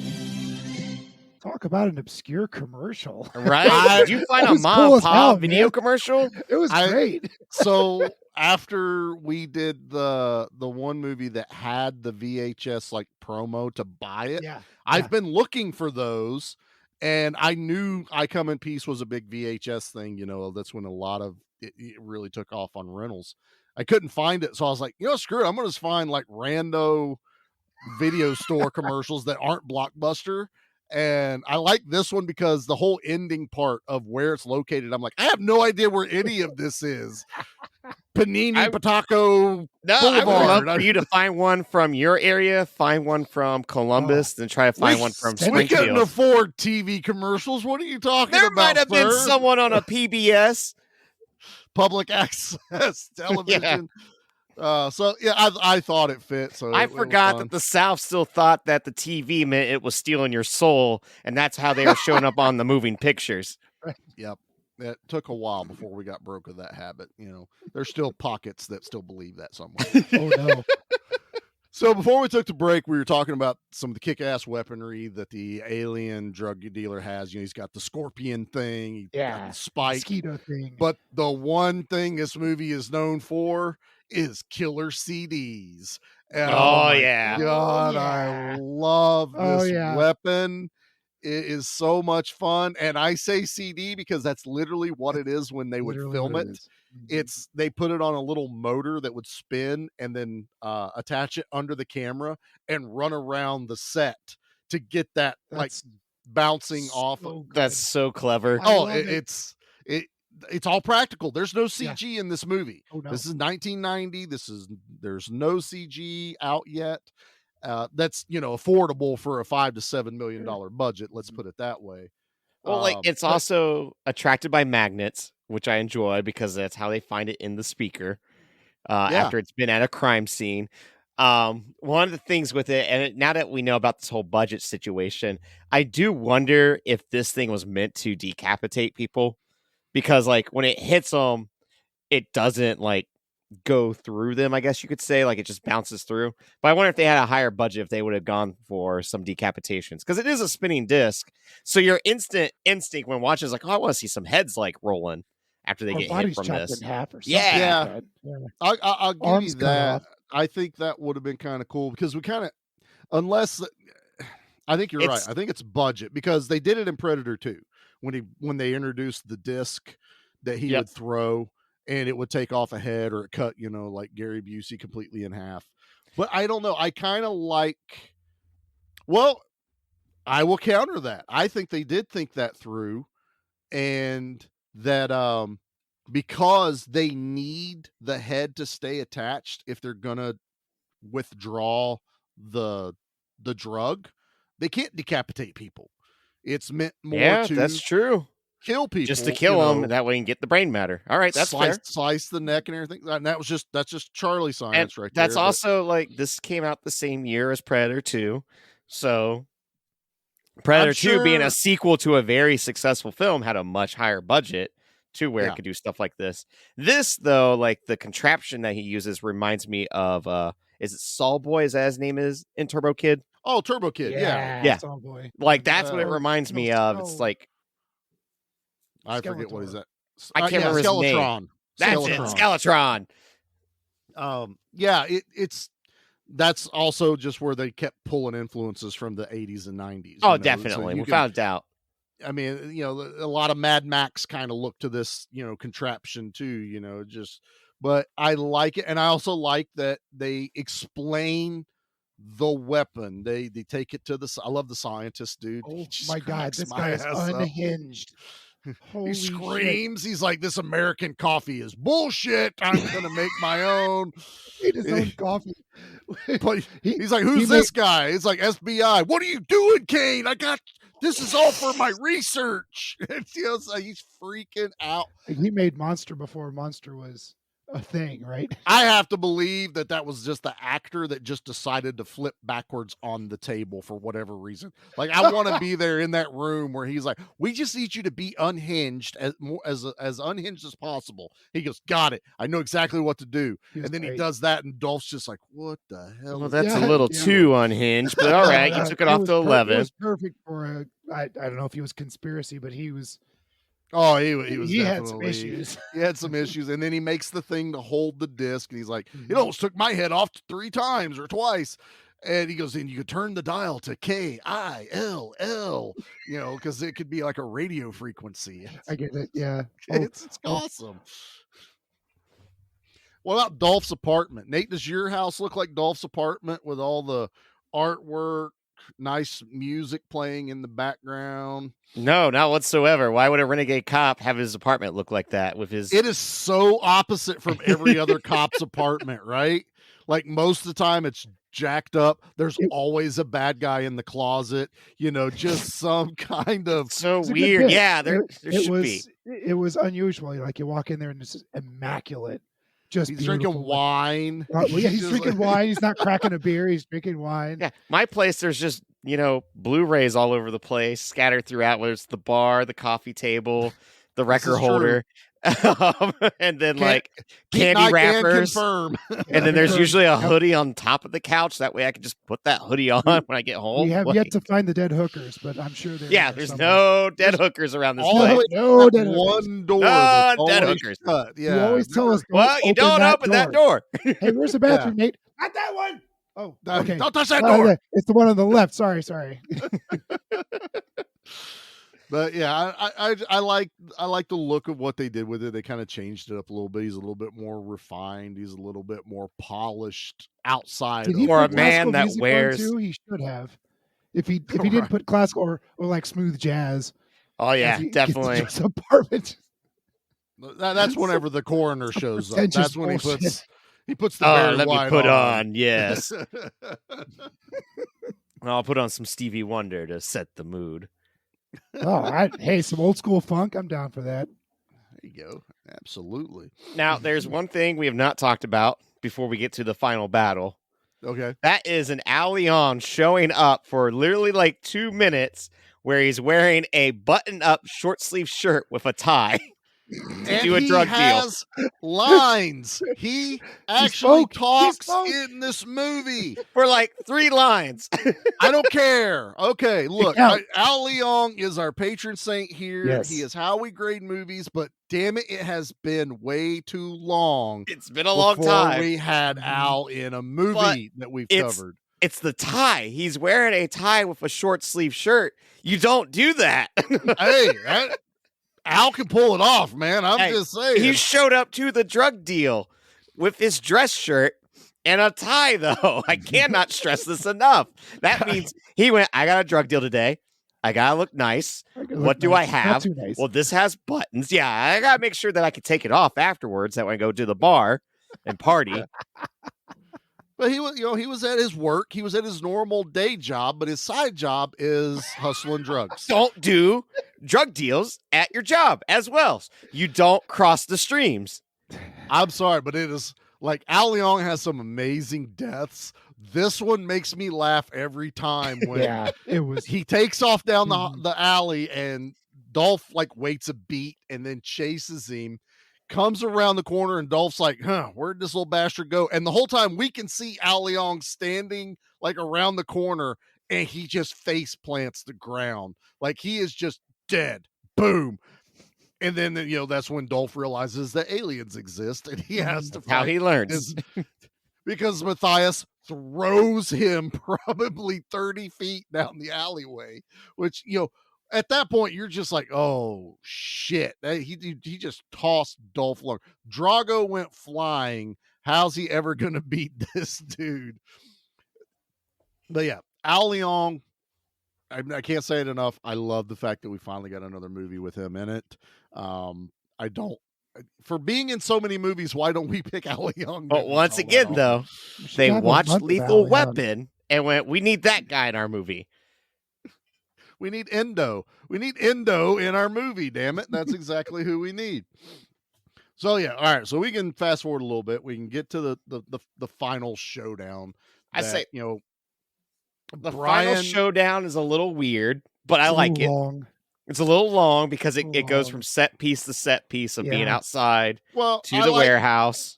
Talk about an obscure commercial. Right? Did you find That a was mom cool and as pop hell, video man. commercial? It was great. So after we did the one movie that had the VHS like promo to buy it, Yeah. I've been looking for those, and I knew I Come in Peace was a big VHS thing. You know, that's when a lot of it really took off on rentals. I couldn't find it, so I was like, screw it. I'm gonna just find like rando video store commercials that aren't Blockbuster. And I like this one because the whole ending part of where it's located, I'm like, I have no idea where any of this is. Panini Pataco I would love Boulevard. for you to find one from your area, find one from Columbus, and try to find one from We couldn't Springfield. afford TV commercials. What are you talking There about? might have been sir? someone on a PBS. Public access television. So yeah, I thought it fit. So I it was forgot fun. that the South still thought that the TV meant it was stealing your soul, and that's how they were showing up on the moving pictures. Yep. It took a while before we got broke of that habit. There's still pockets that still believe that somewhere. Oh no. So before we took the break, we were talking about some of the kick-ass weaponry that the alien drug dealer has. He's got the scorpion thing, he's got the spike, mosquito thing. But the one thing this movie is known for is killer CDs. And Oh, my yeah. God, Oh, I love Oh, this yeah. weapon. It is so much fun. And I say CD because that's literally what it is when they would Literally film what it. it is. They put it on a little motor that would spin and then attach it under the camera and run around the set to get that like bouncing off. That's so clever. It's all practical. There's no CG in this movie. Oh, no. This is 1990. There's no CG out yet. That's affordable for a $5 to $7 million budget. Let's put it that way. Well, it's also attracted by magnets, which I enjoy because that's how they find it in the speaker after it's been at a crime scene. One of the things with it, and now that we know about this whole budget situation, I do wonder if this thing was meant to decapitate people, because like when it hits them, it doesn't like go through them, I guess you could say, like it just bounces through. But I wonder if they had a higher budget, if they would have gone for some decapitations, because it is a spinning disc. So your instant instinct when watching is like, oh, I want to see some heads like rolling after they Or get hit bodies from chopped this. in half or something. Yeah. I'll give Arms you cut that. off. I think that would have been kind of cool because we kind of, unless I think you're right. I think it's budget because they did it in Predator 2 when they introduced the disc that he would throw and it would take off a head or it cut, like Gary Busey completely in half. But I don't know. I kind of I will counter that. I think they did think that through, and that because they need the head to stay attached if they're gonna withdraw the drug, they can't decapitate people. It's meant more to that's true. Kill people, Just to kill them, that way you can get the brain matter. All right, that's fair. Slice the neck and everything. And that's just Charlie science right there. That's but also like this came out the same year as Predator 2, so Predator 2 being a sequel to a very successful film had a much higher budget to where it could do stuff like this. This though, like the contraption that he uses reminds me of is it Saul Boy? Is that his name is in Turbo Kid? Oh, Turbo Kid, yeah. Saul Boy. Like that's what it reminds me of. It's like I forget what is that. I can't remember his name. That's it, Skeletron. That's also just where they kept pulling influences from the 80s and 90s. Oh, definitely, without doubt. I mean, a lot of Mad Max kind of look to this, contraption too. But I like it, and I also like that they explain the weapon. They take it to I love the scientist, dude. Oh my God, this guy is unhinged. He screams. Shit. He's like, "This American coffee is bullshit. I'm gonna make my own." Made his own coffee. But he's like, "Who's this guy?" It's like FBI. What are you doing, Kane? This is all for my research. So he's freaking out. He made Monster before Monster was a thing, right? I have to believe that was just the actor that just decided to flip backwards on the table for whatever reason. Like, I want to be there in that room where he's like, "We just need you to be unhinged as unhinged as possible." He goes, "Got it. I know exactly what to do." And then he does that, and Dolph's just like, "What the hell?" Well, that's a little too unhinged, but all right, you took it off to 11. It was perfect for I don't know if he was conspiracy, but he was. Oh, he was. He definitely, had some issues. He had some issues, and then he makes the thing to hold the disc, and he's like, "It almost took my head off 3 times or twice." And he goes, "And you could turn the dial to KILL, because it could be like a radio frequency." I get it. Yeah, it's awesome. What about Dolph's apartment, Nate? Does your house look like Dolph's apartment with all the artwork, nice music playing in the background? No, not whatsoever. Why would a renegade cop have his apartment look like that with his... It is so opposite from every other cop's apartment, right? Like, most of the time it's jacked up. There's always a bad guy in the closet, just some kind of... So weird. Yeah, there should be. It was unusual. Like, you walk in there and it's just immaculate. Just he's drinking wine. He's drinking wine. He's not cracking a beer. He's drinking wine. Yeah, my place, there's just, Blu-rays all over the place, scattered throughout, whether it's the bar, the coffee table, the record holder, and then candy wrappers. And then there's usually a hoodie on top of the couch. That way I can just put that hoodie on when I get home. We have yet to find the dead hookers, but I'm sure there. Yeah, there's no dead hookers around this place. No dead one door. No dead hookers. Yeah. You always tell us. Well, you don't open that door. Hey, where's the bathroom, Nate? Not that one. Oh, okay. Don't touch that door. It's the one on the left. Sorry. But yeah, I like the look of what they did with it. They kind of changed it up a little bit. He's a little bit more refined. He's a little bit more polished outside. For a man that wears, he should have. If he didn't put classical or like smooth jazz. Oh yeah, definitely. Apartment. That's whenever the coroner shows up. That's when he puts the Barry let White me put on. Yes. I'll put on some Stevie Wonder to set the mood. Hey, some old school funk. I'm down for that. There you go. Absolutely. Now, there's one thing we have not talked about before we get to the final battle. Okay. That is an Al Leon showing up for literally like 2 minutes where he's wearing a button-up short-sleeve shirt with a tie. And do a drug he has lines. He actually talks in this movie for like 3 lines. I don't care. Okay, look, Al Leong is our patron saint here. Yes. He is how we grade movies, but damn it, it has been way too long. It's been a long time. We had Al in a movie that we've covered. It's the tie. He's wearing a tie with a short sleeve shirt. You don't do that. Hey, Al can pull it off, man. I'm just saying. He showed up to the drug deal with his dress shirt and a tie, though. I cannot stress this enough. That means he went, I got a drug deal today. I got to look nice. What do I have? Not too nice. Well, this has buttons. Yeah, I got to make sure that I can take it off afterwards. That when I go to the bar and party. But he was at his work. He was at his normal day job, but his side job is hustling drugs. Don't do drug deals at your job as well. You don't cross the streams. I'm sorry, but it is like Al Leong has some amazing deaths. This one makes me laugh every time when he takes off down the alley and Dolph waits a beat and then chases him. Comes around the corner and Dolph's like, where'd this little bastard go? And the whole time we can see Al Leong standing around the corner and he just face plants the ground. Like he is just dead. Boom. And then, that's when Dolph realizes that aliens exist and he has to fight. How he learns. Because Matthias throws him probably 30 feet down the alleyway, which, at that point, you're just like, oh, shit. He just tossed Dolph Lundgren. Drago went flying. How's he ever going to beat this dude? But yeah, Al Leong, I can't say it enough. I love the fact that we finally got another movie with him in it. For being in so many movies, why don't we pick Al Leong? But once again, though, they watched Lethal Weapon and went, we need that guy in our movie. We need Endo. We need Endo in our movie, damn it. That's exactly who we need. So yeah, all right. So we can fast forward a little bit. We can get to the final showdown. I say the final Brian showdown is a little weird, but I It's a like little it. long. It's a little long because it goes long. from set piece to set piece of being Yeah. outside Well, to the warehouse.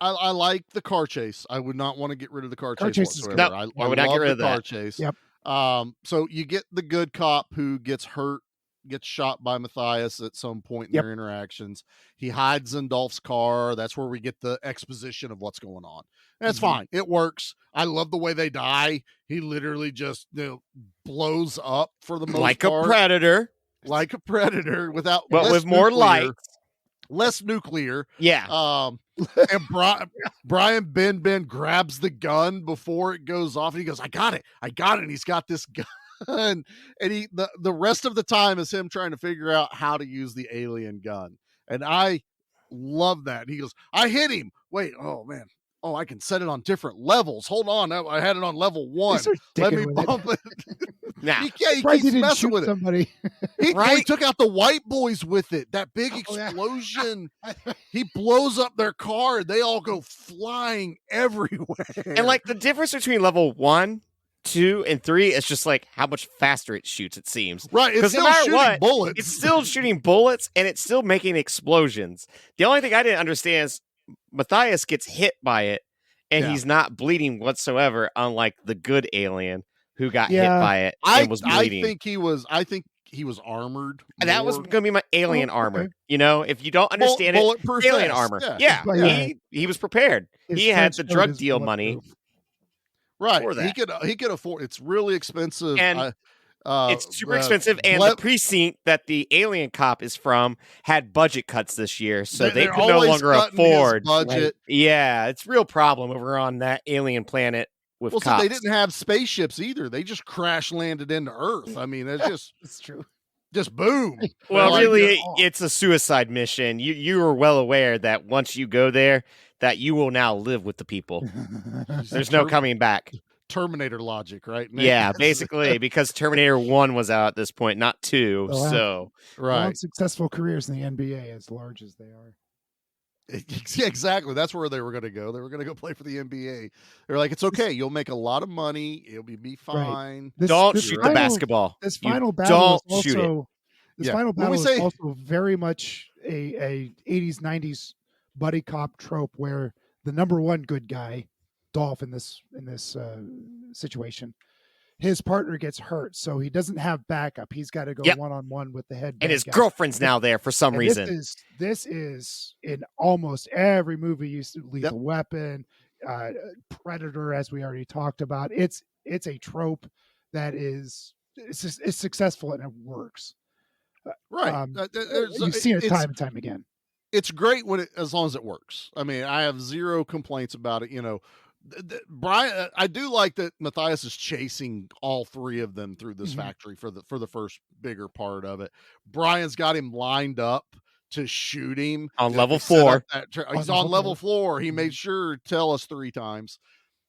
I like the car chase. I would not want to get rid of the car chase chase is whatsoever. good. I would not get love rid the of car that. chase. Yep. So you get the good cop who gets hurt, gets shot by Matthias at some point in their interactions. He hides in Dolph's car. That's where we get the exposition of what's going on. That's fine. It works. I love the way they die. He literally just blows up for the most Like part. a predator. Like a predator but with more light. Less nuclear. Yeah. And Brian Ben grabs the gun before it goes off, and he goes, I got it. And he's got this gun. And he the rest of the time is him trying to figure out how to use the alien gun. And I love that. He goes, I hit him. Wait, oh man. Oh, I can set it on different levels. Hold on. I had it on level 1. Let me bump it. Nah. He Surprised keeps he didn't messing shoot with it. somebody. He took out the white boys with it. That big explosion. He blows up their car and they all go flying everywhere. And like the difference between level 1, 2, and 3 is just like how much faster it shoots, it seems. Right. It's no still matter shooting what, bullets. it's still shooting bullets and it's still making explosions. The only thing I didn't understand is Matthias gets hit by it and he's not bleeding whatsoever, unlike the good alien who got hit by it and was bleeding. I think he was armored. That was more. going to be my alien armor. You know, if you don't understand bulletproof alien vest. armor. Yeah. He was prepared. He had the drug deal money. Right. For that. He could afford. It's really expensive. And it's super expensive, and the precinct that the alien cop is from had budget cuts this year, so they could no longer afford budget. Yeah, it's a real problem over on that alien planet with cops. So they didn't have spaceships either. They just crash landed into Earth. I mean, it's just it's true. Just boom. Well, really, it's a suicide mission. You are well aware that once you go there, that you will now live with the people. There's no coming back. Terminator logic, right? Nick? Yeah, basically, because Terminator 1 was out at this point, not 2. They'll right. have successful careers in the NBA as large as they are. Yeah, exactly. That's where they were going to go. They were going to go play for the NBA. They're like, it's okay. You'll make a lot of money. It'll be fine. Right. Don't shoot the basketball. This final battle is shoot also, it. This final battle is also very much a 80s, 90s buddy cop trope where the number one good guy, Dolph, in this situation, his partner gets hurt, so he doesn't have backup. He's got to go one-on-one with the head. And his guy. girlfriend's now there for some reason. This is in almost every movie. You see Lethal Weapon, Predator, as we already talked about. It's a trope that is it's successful and it works. Right. You've seen it time and time again. It's great as long as it works. I mean, I have zero complaints about it. You know, Brian, I do like that Matthias is chasing all three of them through this factory for the first bigger part of it. Brian's got him lined up to shoot him on level 4. He's on level 4. He made sure to tell us 3 times.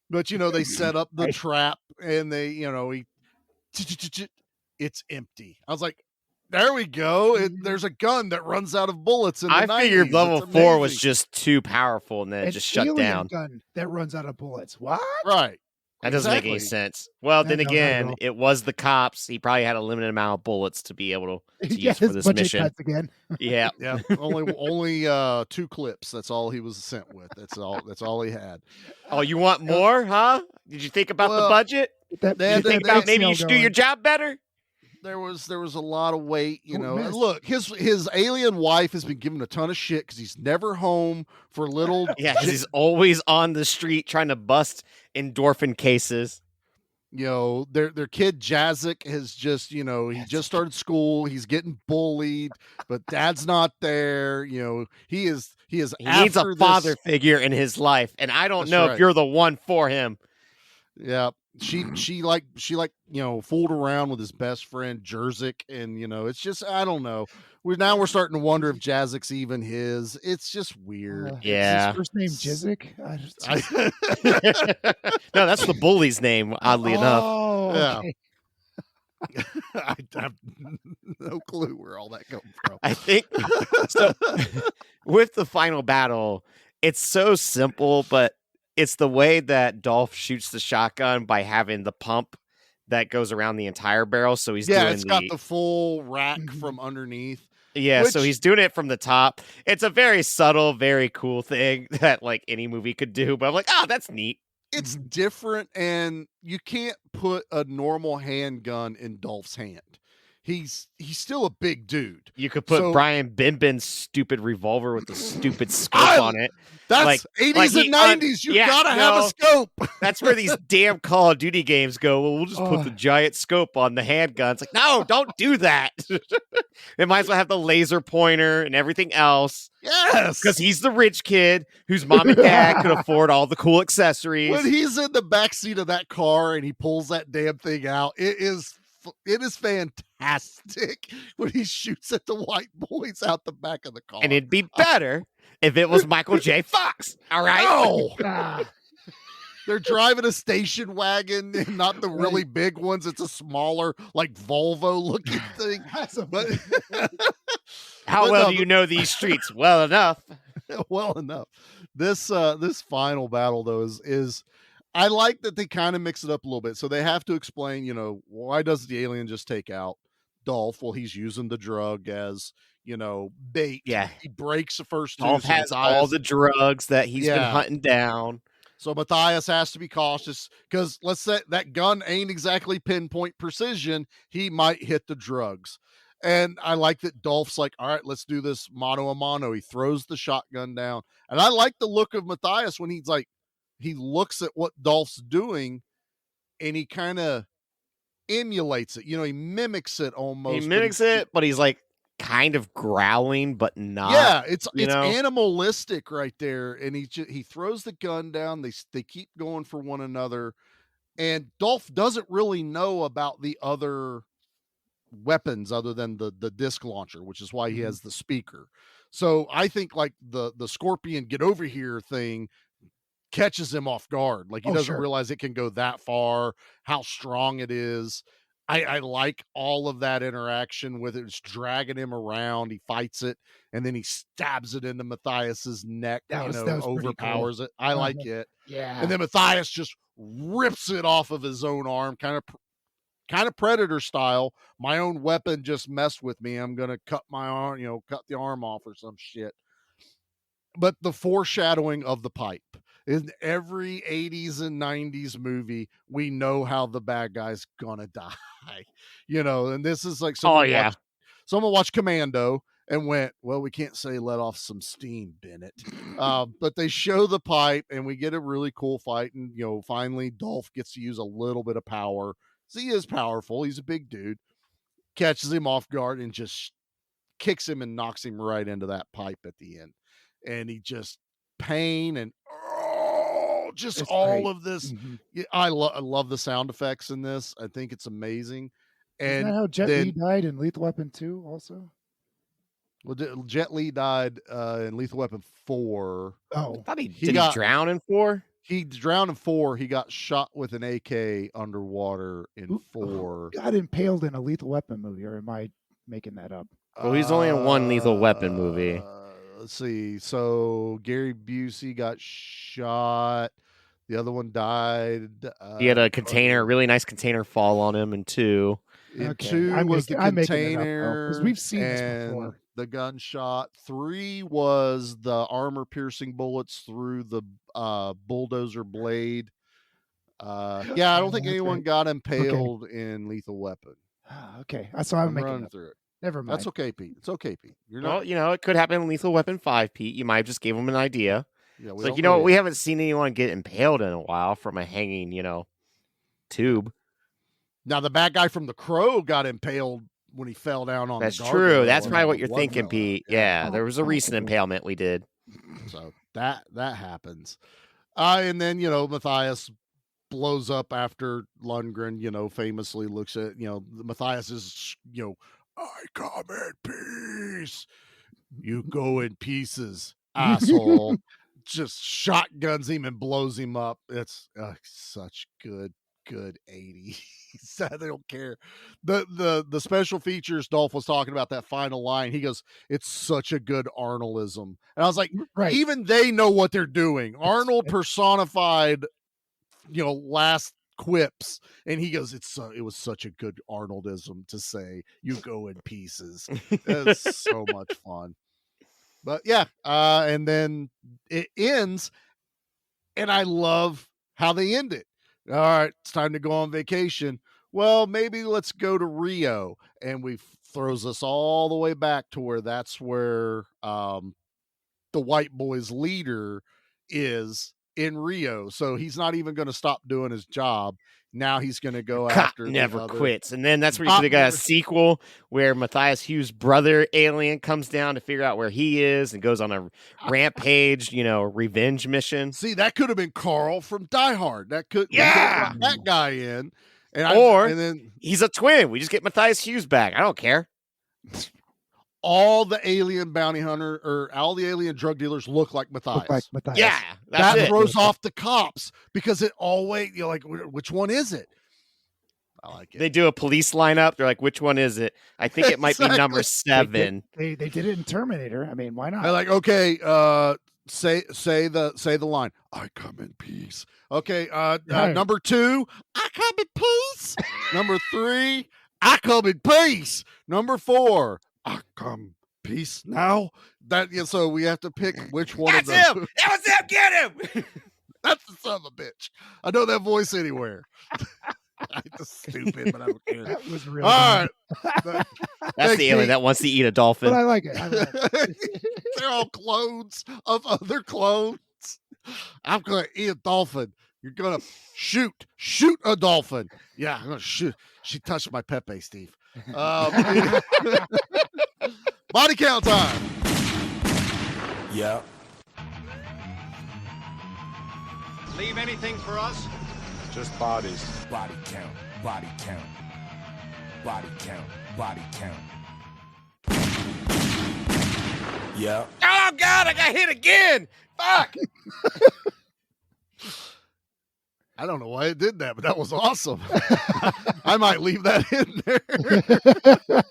But they set up the trap and they, it's empty. I was like, there we go. There's a gun that runs out of bullets. I figured level 4 was just too powerful, and then it just shut down. Gun that runs out of bullets. What? Right. That doesn't make any sense. Well, then again, it was the cops. He probably had a limited amount of bullets to be able to use for this mission. Again. Yeah. Yeah. Only 2 clips. That's all he was sent with. That's all he had. Oh, you want more, huh? Did you think about the budget? Did you think about maybe you should do your job better? There was a lot of weight, Look, his alien wife has been given a ton of shit because he's never home for little. Yeah, he's always on the street trying to bust endorphin cases. Their kid Jazik has just, he just started school. He's getting bullied, but dad's not there. He needs a father figure in his life, and I don't know if you're the one for him. Yeah. She fooled around with his best friend Jerzik, and it's just, I don't know. We're starting to wonder if Jazik's even his. It's just weird. Yeah. His first name Jizik? No, that's the bully's name, oddly enough. Okay. I have no clue where all that comes from. I think so. with the final battle, it's so simple, but it's the way that Dolph shoots the shotgun by having the pump that goes around the entire barrel. So he's doing it's got the full rack from underneath. Yeah, so he's doing it from the top. It's a very subtle, very cool thing that like any movie could do, but I'm like, oh, that's neat. It's different, and you can't put a normal handgun in Dolph's hand. He's still a big dude. You could put Brian Binbin's stupid revolver with the stupid scope on it. That's 80s and 90s. You gotta have a scope. That's where these damn Call of Duty games go. Well, we'll just put the giant scope on the handgun. It's like, no, don't do that. It might as well have the laser pointer and everything else. Yes. Because he's the rich kid whose mom and dad could afford all the cool accessories. When he's in the backseat of that car and he pulls that damn thing out, it is fantastic when he shoots at the white boys out the back of the car. And it'd be better if it was Michael J. Fox. All right. No. They're driving a station wagon, and not the really big ones. It's a smaller, like Volvo looking thing. But how well do you know these streets? Well enough. Well enough. This final battle though is I like that they kind of mix it up a little bit. So they have to explain, why does the alien just take out Dolph? Well, he's using the drug as, bait. Yeah. He breaks the first two. Dolph has all the drugs that he's been hunting down. So Matthias has to be cautious because let's say that gun ain't exactly pinpoint precision. He might hit the drugs. And I like that Dolph's like, all right, let's do this mano a mano. He throws the shotgun down. And I like the look of Matthias when he's like, he looks at what Dolph's doing and he kind of emulates it. He mimics it almost. He mimics it, but he's like kind of growling, but not. Yeah, it's animalistic right there. And he throws the gun down. They keep going for one another. And Dolph doesn't really know about the other weapons other than the disc launcher, which is why he has the speaker. So I think like the Scorpion get over here thing catches him off guard. Like he doesn't realize it can go that far, how strong it is. I like all of that interaction with it. It's dragging him around. He fights it, and then he stabs it into Matthias's neck. That was overpowers cool. It. I like it. Yeah. And then Matthias just rips it off of his own arm, kind of Predator style. My own weapon just messed with me. I'm gonna cut my arm, cut the arm off or some shit. But the foreshadowing of the pipe. In every 80s and 90s movie, we know how the bad guy's gonna die. And this is like someone watched Commando and went, well, we can't say let off some steam, Bennett. But they show the pipe and we get a really cool fight. And, finally Dolph gets to use a little bit of power. So he is powerful. He's a big dude. Catches him off guard and just kicks him and knocks him right into that pipe at the end. And he just pain and just it's all great. Of this. Mm-hmm. I love the sound effects in this. I think it's amazing. And isn't that how Jet Li died in Lethal Weapon 2 also? Well, Jet Li died in Lethal Weapon 4. Oh, I thought did he drown in 4? He drowned in 4. He got shot with an AK underwater in 4. Got impaled in a Lethal Weapon movie, or am I making that up? Well, he's only in one Lethal Weapon movie. Let's see. So Gary Busey got shot. The other one died. He had a container, really nice container fall on him in 2. In 2 was the container. Because we've seen this before. The gunshot. 3 was the armor-piercing bullets through the bulldozer blade. I don't think anyone got impaled in Lethal Weapon. Okay, so I'm running through it. Never mind. That's okay, Pete. It's okay, Pete. You're not. Well, it could happen in Lethal Weapon 5, Pete. You might have just gave him an idea. Yeah, it's like, we haven't seen anyone get impaled in a while from a hanging, tube. Now, the bad guy from The Crow got impaled when he fell down on That's the true. That's probably what you're thinking, Pete. Yeah, there was a recent impalement we did. So that happens. And then, Matthias blows up after Lundgren, famously looks at, Matthias is, I come in peace. You go in pieces, asshole. Just shotguns him and blows him up. It's such good good 80s. They don't care. The special features Dolph was talking about, that final line, he goes, "It's such a good Arnoldism." And I was like, Right. even they know what they're doing. Arnold personified, last quips, and he goes, it was such a good Arnoldism to say, "You go in pieces." It's so much fun. But yeah, and then it ends, and I love how they end it. All right, it's time to go on vacation. Well, maybe let's go to Rio, and throws us all the way back to where that's where the white boy's leader is in Rio. So he's not even going to stop doing his job. Now he's going to go Cop after never quits. And then that's where you could have got a sequel where Matthias Hughes' brother alien comes down to figure out where he is and goes on a rampage, revenge mission. See, that could have been Carl from Die Hard. That could brought that guy in. And then he's a twin. We just get Matthias Hughes back. I don't care. All the alien bounty hunter or all the alien drug dealers look like Matthias. Yeah, that throws off the cops because it always like, which one is it? I like it. They do a police lineup. They're like, which one is it? I think it might be number 7. They did it in Terminator. I mean, why not? They're like, okay, say the line. "I come in peace." Okay, number 2, "I come in peace." Number 3, "I come in peace." Number 4, "I come peace now." So we have to pick which one of those. That's him. That was him. Get him. That's the son of a bitch. I know that voice anywhere. I'm just stupid, but I don't care. That was real. All right. That's the alien that wants to eat a dolphin. But I like it. They're all clones of other clones. "I'm going to eat a dolphin." "You're going to shoot a dolphin." "Yeah, I'm going to shoot." "She touched my Pepe, Steve." Body count time. Yeah. Leave anything for us? Just bodies. Body count. Body count. Body count. Body count. Yeah. Oh, God, I got hit again. Fuck. I don't know why it did that, but that was awesome. I might leave that in there.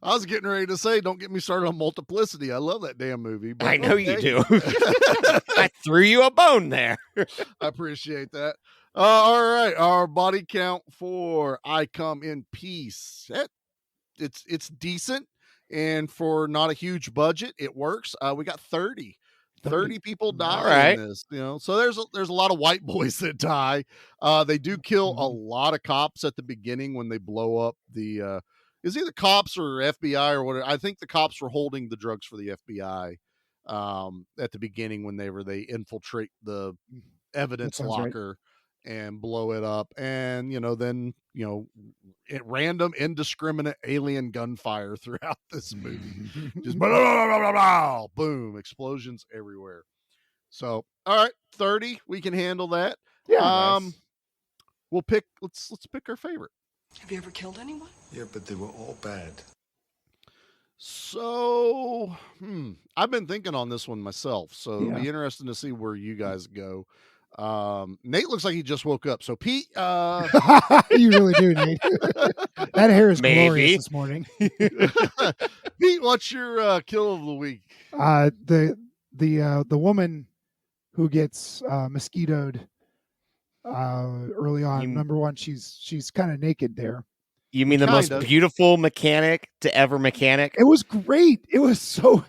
I was getting ready to say, don't get me started on Multiplicity. I love that damn movie. But I know you do. I threw you a bone there. I appreciate that. All right, our body count for "I Come in Peace." It's decent, and for not a huge budget, it works. We got 30 people die in this. So there's a lot of white boys that die. They do kill a lot of cops at the beginning when they blow up the. Is either cops or FBI or whatever. I think the cops were holding the drugs for the FBI at the beginning when they infiltrate the evidence locker and blow it up. And, then, random indiscriminate alien gunfire throughout this movie. Just blah, blah, blah, blah, blah, boom, explosions everywhere. So, all right, 30, we can handle that. Yeah. We'll pick, let's pick our favorite. Have you ever killed anyone? Yeah, but they were all bad. So, I've been thinking on this one myself. So it'll be interesting to see where you guys go. Nate looks like he just woke up. So Pete, you really do, Nate. That hair is glorious this morning. Pete, what's your kill of the week? The woman who gets mosquitoed early on. Number one, she's kind of naked there. You mean the most beautiful mechanic to ever mechanic? It was great. It was so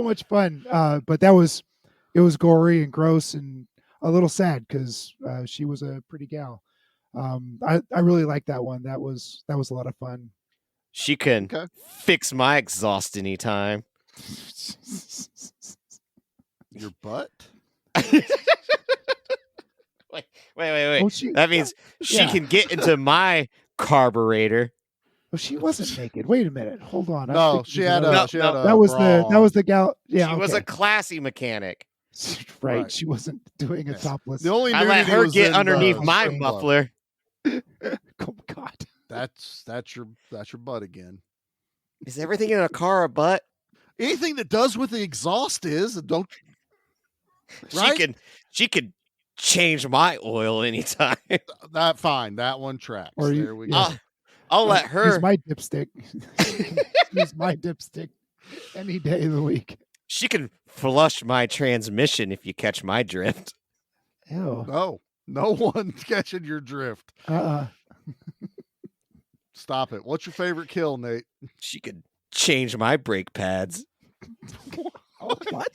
much fun. But it was gory and gross and a little sad because she was a pretty gal. I really liked that one. That was a lot of fun. She can fix my exhaust anytime. Your butt? Wait. Well, she, that means she can get into my carburetor. Well, she wasn't naked. Wait a minute. Hold on. No, she had a that was the gal. Yeah, she was a classy mechanic. Right. She wasn't doing a topless. The only I let her get underneath my muffler. Oh God. That's your butt again. Is everything in a car a butt? Anything that does with the exhaust is don't. Right? She could change my oil anytime. That fine. That one tracks. Or There we yeah. go. I'll let Use her. my dipstick. Use my dipstick any day of the week. She can flush my transmission if you catch my drift. Ew. No one's catching your drift. Stop it. What's your favorite kill, Nate? She could change my brake pads. What?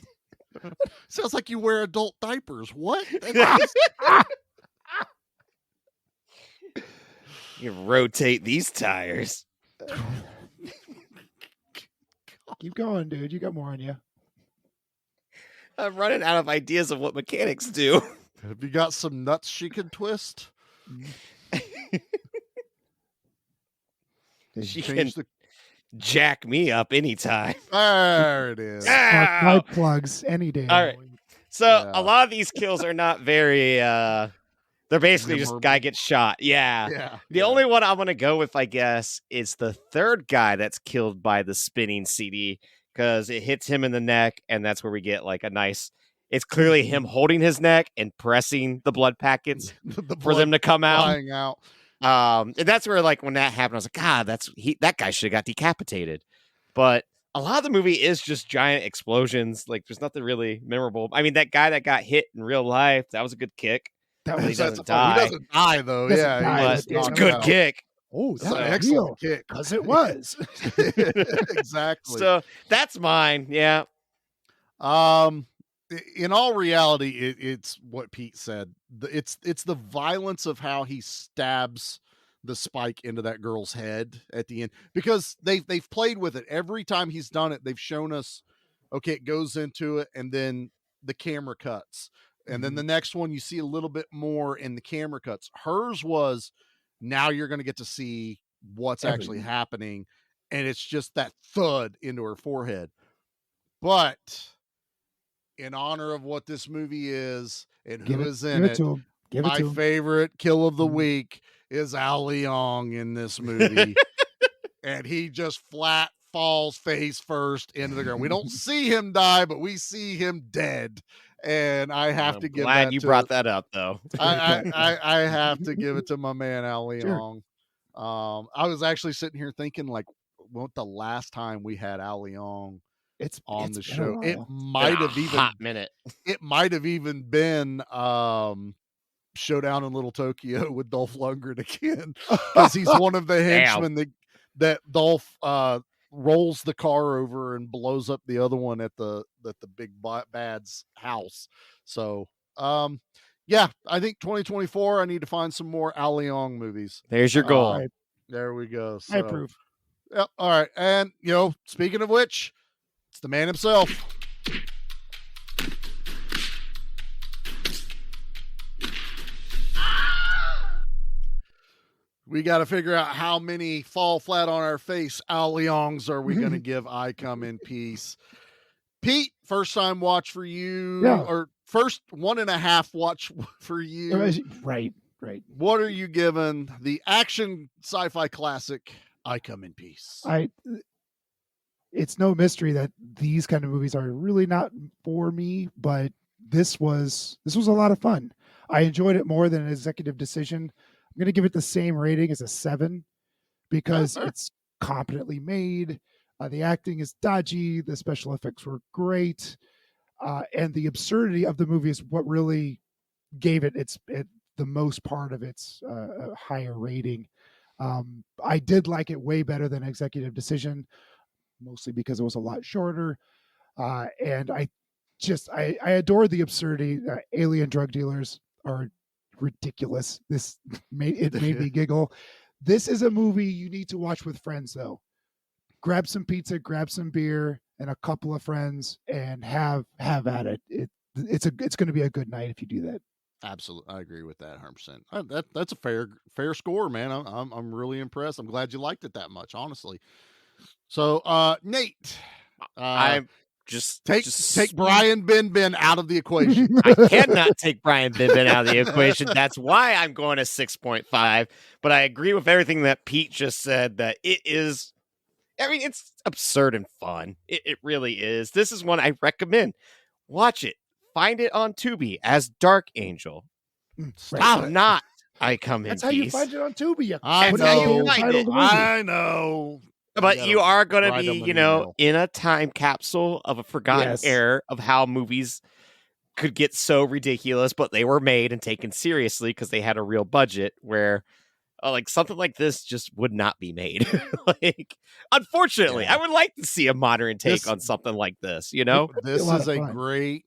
Sounds like you wear adult diapers. What? You rotate these tires. Keep going, dude. You got more on you. I'm running out of ideas of what mechanics do. Have you got some nuts she can twist? She can jack me up anytime. There it is. Spark plugs any day. All right. So a lot of these kills are not very they're basically just guy gets shot. Yeah. The only one I'm gonna go with, I guess, is the third guy that's killed by the spinning CD, because it hits him in the neck, and that's where we get like a nice. It's clearly him holding his neck and pressing the blood packets for them to come out. Flying out. And that's where, like, when that happened, I was like, God, that guy should have got decapitated. But a lot of the movie is just giant explosions. Like, there's nothing really memorable. I mean, that guy that got hit in real life, that was a good kick. He doesn't die. He doesn't die, though. But it's a good kick. Oh, that's an excellent kick. Because it was. Exactly. So that's mine. Yeah. In all reality, it's what Pete said. It's the violence of how he stabs the spike into that girl's head at the end, because they've played with it every time he's done it. They've shown us, okay, it goes into it, and then the camera cuts, and then the next one you see a little bit more, in the camera cuts. Hers was, now you're going to get to see what's actually happening, and it's just that thud into her forehead. But in honor of what this movie is and who is in it, my favorite kill of the week is Al Leong in this movie. And he just flat falls face first into the ground. We don't see him die, but we see him dead. And I have to give glad that you to, brought that up, though. I have to give it to my man Al Leong. Sure. I was actually sitting here thinking, like, what the last time we had Al Leong on the show? It might have even hot minute. It might have even been Showdown in Little Tokyo with Dolph Lundgren again, because he's one of the henchmen that Dolph rolls the car over and blows up the other one at the big bad's house. So yeah, I think 2024 I need to find some more Al Leong movies. There's your goal. Right. There we go. So, I approve. Yep. All right. And speaking of which, it's the man himself. We got to figure out how many fall flat on our face Al Leongs are we going to give I Come in Peace. Pete, first time watch for you, or first 1.5 watch for you. Right. What are you giving the action sci-fi classic I Come in Peace? It's no mystery that these kind of movies are really not for me, but this was a lot of fun. I enjoyed it more than an Executive Decision. I'm going to give it the same rating as a 7 because it's competently made. The acting is dodgy. The special effects were great. And the absurdity of the movie is what really gave it the most part of its higher rating. I did like it way better than Executive Decision, mostly because it was a lot shorter. And I adore the absurdity. Alien drug dealers are ridiculous. It made me giggle. This is a movie you need to watch with friends, though. Grab some pizza, grab some beer, and a couple of friends, and have at it. It's going to be a good night if you do that. Absolutely, I agree with that 100%. That's a fair score, man. I'm really impressed. I'm glad you liked it that much, honestly. So, Nate, I'm just take Brian Ben out of the equation. I cannot take Brian Ben out of the equation. That's why I'm going to 6.5. But I agree with everything that Pete just said. That it is. I mean, it's absurd and fun. It really is. This is one I recommend. Watch it. Find it on Tubi as Dark Angel. Stop I'm it. not. I come in That's how peace. you find it on Tubi. You I put it in know. the title of the movie. I know. But you are going to write be, them an email. in a time capsule of a forgotten Yes. era of how movies could get so ridiculous, but they were made and taken seriously because they had a real budget where like something like this just would not be made. Like, unfortunately, Yeah. I would like to see a modern take This- on something like this, This lot is of a fun. great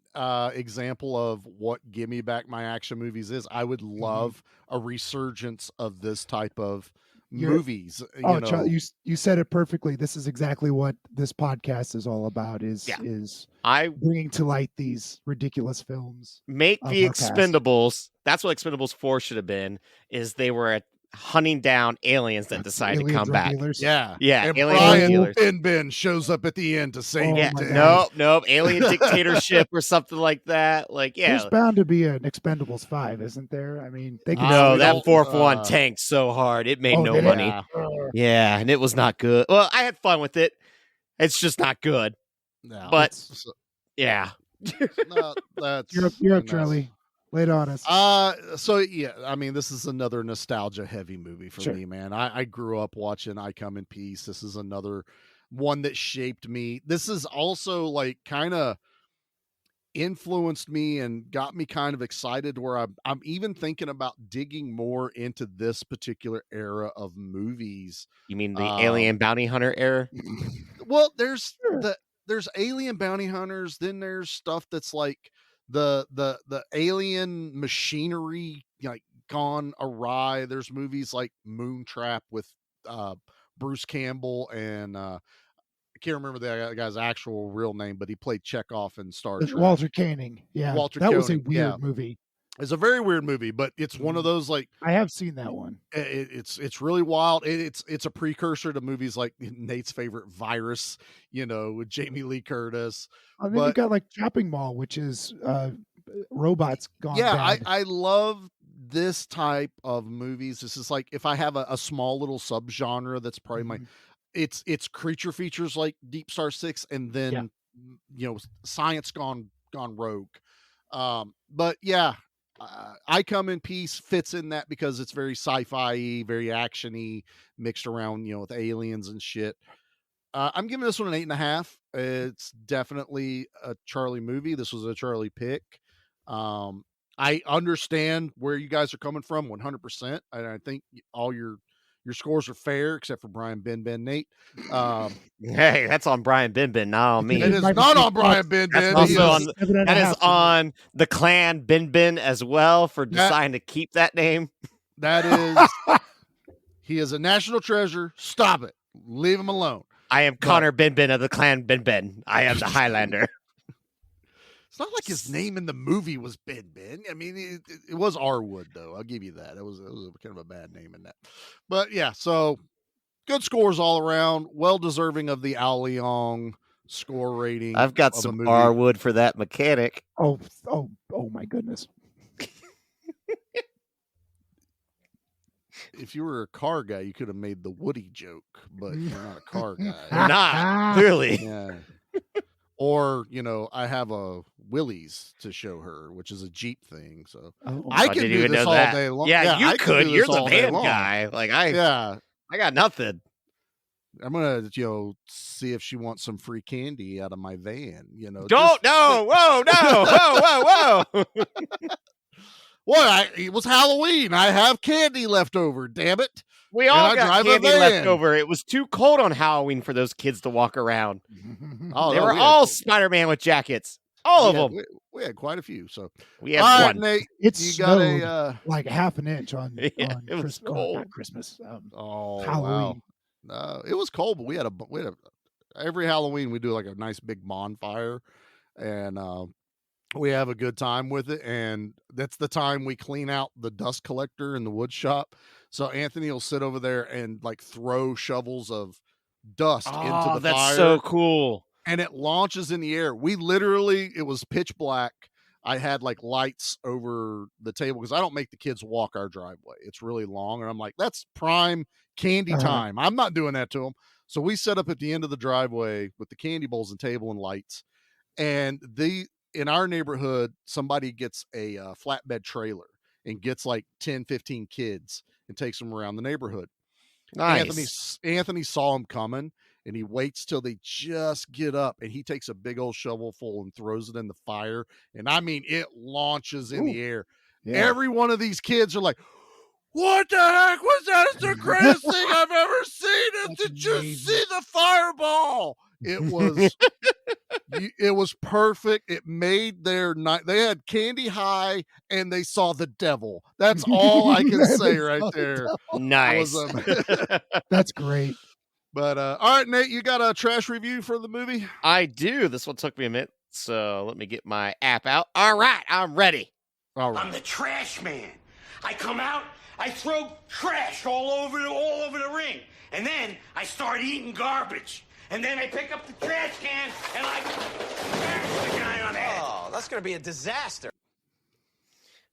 example of what Give Me Back My Action Movies is. I would love a resurgence of this type of movies. Oh, Charlie, you said it perfectly. This is exactly what this podcast is all about. Is bringing to light these ridiculous films. Make of the our past. Expendables. That's what Expendables 4 should have been. Is they were hunting down aliens that decided to alien come drug back. dealers? Yeah. Yeah, And alien drug Brian dealers. Ben shows up at the end to save Yeah, the day. nope, alien dictatorship or something like that. Like, yeah, There's bound to be an Expendables 5, isn't there? I mean, they can. no, we that don't, fourth one tanked so hard it made Oh, no did it? money. Yeah. Yeah, and it was not good. Well, I had fun with it. It's just not good. No, But it's- yeah, no, that's You're up, that's- Charlie. Lay it on us. So yeah, I mean, this is another nostalgia heavy movie for Sure. me, man. I grew up watching I Come in Peace. This is another one that shaped me. This is also like kind of influenced me and got me kind of excited where I'm even thinking about digging more into this particular era of movies. you mean the alien bounty hunter era? Well, there's alien bounty hunters, then there's stuff that's like the alien machinery like gone awry. There's movies like Moontrap with Bruce Campbell and I can't remember the guy's actual real name, but he played Chekhov in Star Trek. Walter Koenig. Yeah, Walter that was a Koenig, weird yeah. movie. It's a very weird movie, but it's one of those like I have seen that one. it's really wild. It's a precursor to movies like Nate's favorite Virus, with Jamie Lee Curtis. And then you got like Chopping Mall, which is robots gone bad. I love this type of movies. This is like if I have a small little subgenre that's probably my it's creature features like Deep Star 6 and then science gone rogue. But yeah, I Come in Peace fits in that because it's very sci-fi, very action-y, mixed around, with aliens and shit. I'm giving this one an 8.5. It's definitely a Charlie movie. This was a Charlie pick. I understand where you guys are coming from 100%. And I think all your scores are fair, except for Brian Ben Nate. Hey, that's on Brian Bin, not on me. It is not on Brian Ben. That's also that is on the clan Bin as well for deciding to keep that name. That is, he is a national treasure. Stop it. Leave him alone. I am Connor Bin of the clan Bin. I am the Highlander. It's not like his name in the movie was Ben. I mean, it was Arwood, though. I'll give you that. It was kind of a bad name in that. But yeah, so good scores all around. Well deserving of the Al Leong score rating. I've got of some the movie. Arwood for that mechanic. Oh my goodness. If you were a car guy, you could have made the Woody joke, but you're not a car guy. We're not, clearly. Yeah. Or, I have a Willys to show her, which is a Jeep thing. So I can do this all day long. Yeah, you I can could. do You're this the all day van long. guy. Like I got nothing. I'm gonna, see if she wants some free candy out of my van. Don't no, whoa, no, whoa. Well, it was Halloween. I have candy left over. Damn it! We all And I got drive a candy van. left over. It was too cold on Halloween for those kids to walk around. Oh, They no, were we had- all Spider-Man with jackets. All of them. We had quite a few. So We had all right, one. Nate, It you got snowed a like half an inch on, Yeah, on it was Christmas, cold. not Christmas. oh Halloween. wow. It was cold, but we had every Halloween we do like a nice big bonfire, and we have a good time with it. And that's the time we clean out the dust collector in the wood shop. So Anthony will sit over there and like throw shovels of dust into the that's fire. so cool. And it launches in the air. It was pitch black. I had like lights over the table because I don't make the kids walk our driveway. It's really long. And I'm like, that's prime candy time. I'm not doing that to them. So we set up at the end of the driveway with the candy bowls and table and lights. And in our neighborhood, somebody gets a flatbed trailer. and gets like 10, 15 kids and takes them around the neighborhood. Nice. Anthony saw him coming, and he waits till they just get up, and he takes a big old shovelful and throws it in the fire. And I mean, it launches in the air. Yeah. Every one of these kids are like, what the heck was that? It's the greatest thing I've ever seen. Did you see the fireball? It was it was perfect. It made their night. They had candy high and they saw the devil. That's all I can say right there. Nice. That's great. But all right, Nate, you got a trash review for the movie? I do. This one took me a minute, so let me get my app out. All right, I'm ready. All right. I'm the trash man. I come out, I throw trash all over the ring, and then I start eating garbage. And then I pick up the trash can and I smash the guy on the head. Oh, that's going to be a disaster.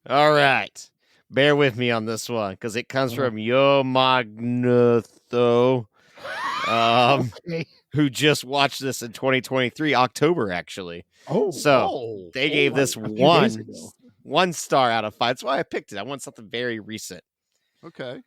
All right. Bear with me on this one because it comes from Yo Magnetho, who just watched this in 2023, October, actually. They gave this one star out of 5. That's why I picked it. I want something very recent. Okay.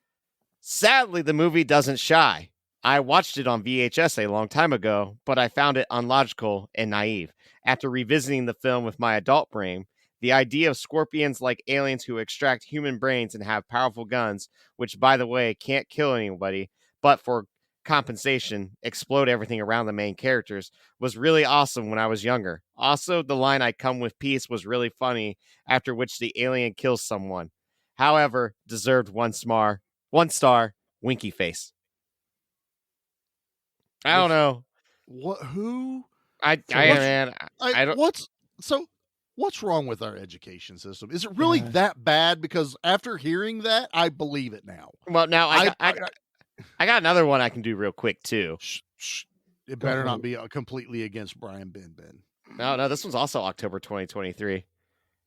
Sadly, the movie doesn't shy. I watched it on VHS a long time ago, but I found it unlogical and naive. After revisiting the film with my adult brain, the idea of scorpions like aliens who extract human brains and have powerful guns, which, by the way, can't kill anybody, but for compensation, explode everything around the main characters, was really awesome when I was younger. Also, the line "I come with peace" was really funny, after which the alien kills someone. However, deserved 1 star, winky face. I don't know. What? Who? I don't. What's wrong with our education system? Is it really that bad? Because after hearing that, I believe it now. Well, now I got another one I can do real quick too. It better not be completely against Brian Ben. No, this one's also October 2023.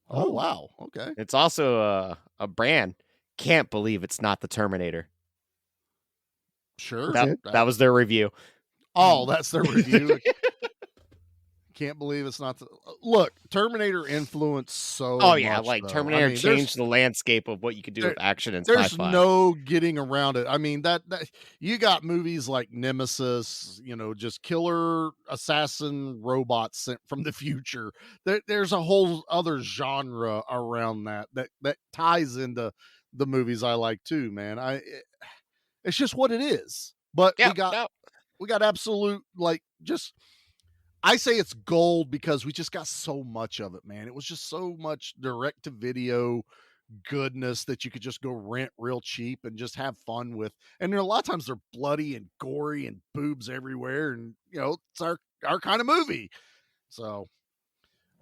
Oh wow, okay. It's also a brand. Can't believe it's not the Terminator. Sure, that was their review. Oh, that's their review. Can't believe it's not. Look, Terminator influenced so. Oh yeah, much, like though. Terminator changed the landscape of what you could do with action and there's sci-fi. no getting around it. I mean, that you got movies like Nemesis, just killer assassin robots sent from the future. There's a whole other genre around that ties into the movies I like too, man. It's just what it is. But we got absolute I say it's gold because we just got so much of it, man. It was just so much direct to video goodness that you could just go rent real cheap and just have fun with. And a lot of times they're bloody and gory and boobs everywhere. And, it's our kind of movie. So,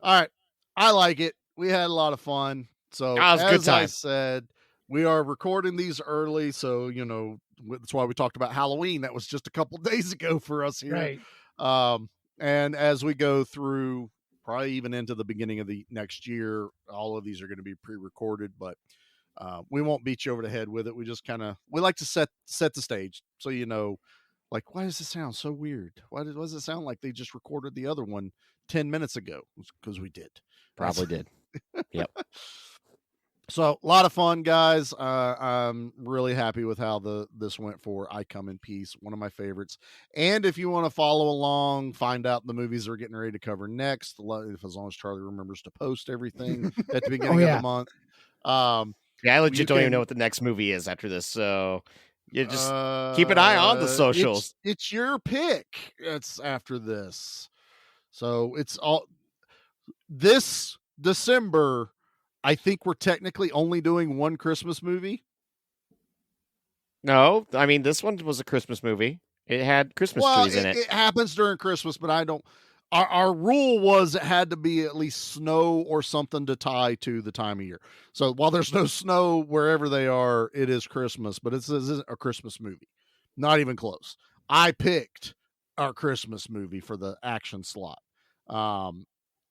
all right. I like it. We had a lot of fun. So was a good time. I said, we are recording these early. So, that's why we talked about Halloween. That was just a couple days ago for us here. Right. And as we go through, probably even into the beginning of the next year, all of these are going to be pre-recorded, but we won't beat you over the head with it. We just we like to set the stage. So, like, why does it sound so weird? Why does it sound like they just recorded the other one 10 minutes ago? Because we did. Probably did. Yep. So a lot of fun, guys. I'm really happy with how this went for I Come in Peace, one of my favorites. And if you want to follow along, find out the movies we're getting ready to cover next, as long as Charlie remembers to post everything at the beginning of the month. I legit don't even know what the next movie is after this, so you just keep an eye on the socials. It's your pick. It's after this, so it's all this December. I think we're technically only doing one Christmas movie. No, I mean, this one was a Christmas movie. It had Christmas trees in it. It happens during Christmas, but I don't. Our rule was it had to be at least snow or something to tie to the time of year. So while there's no snow wherever they are, it is Christmas, but this isn't a Christmas movie. Not even close. I picked our Christmas movie for the action slot.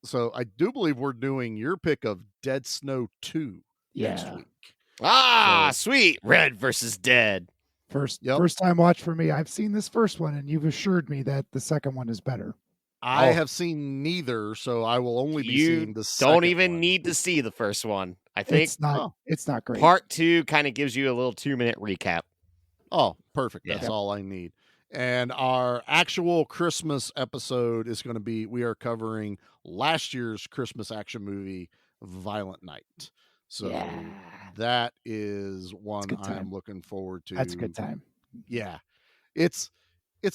So I do believe we're doing your pick of Dead Snow 2 next week. Sweet. Red versus Dead. First time watch for me. I've seen this first one, and you've assured me that the second one is better. I have seen neither, so I will only be You seeing the second don't even one. need to see the first one. I think It's not great. part 2 kind of gives you a little 2-minute recap. Oh, perfect. Yeah. That's all I need. And our actual Christmas episode is going to be, we are covering last year's Christmas action movie, Violent Night. So that is one I'm looking forward to. That's a good time. Yeah. It's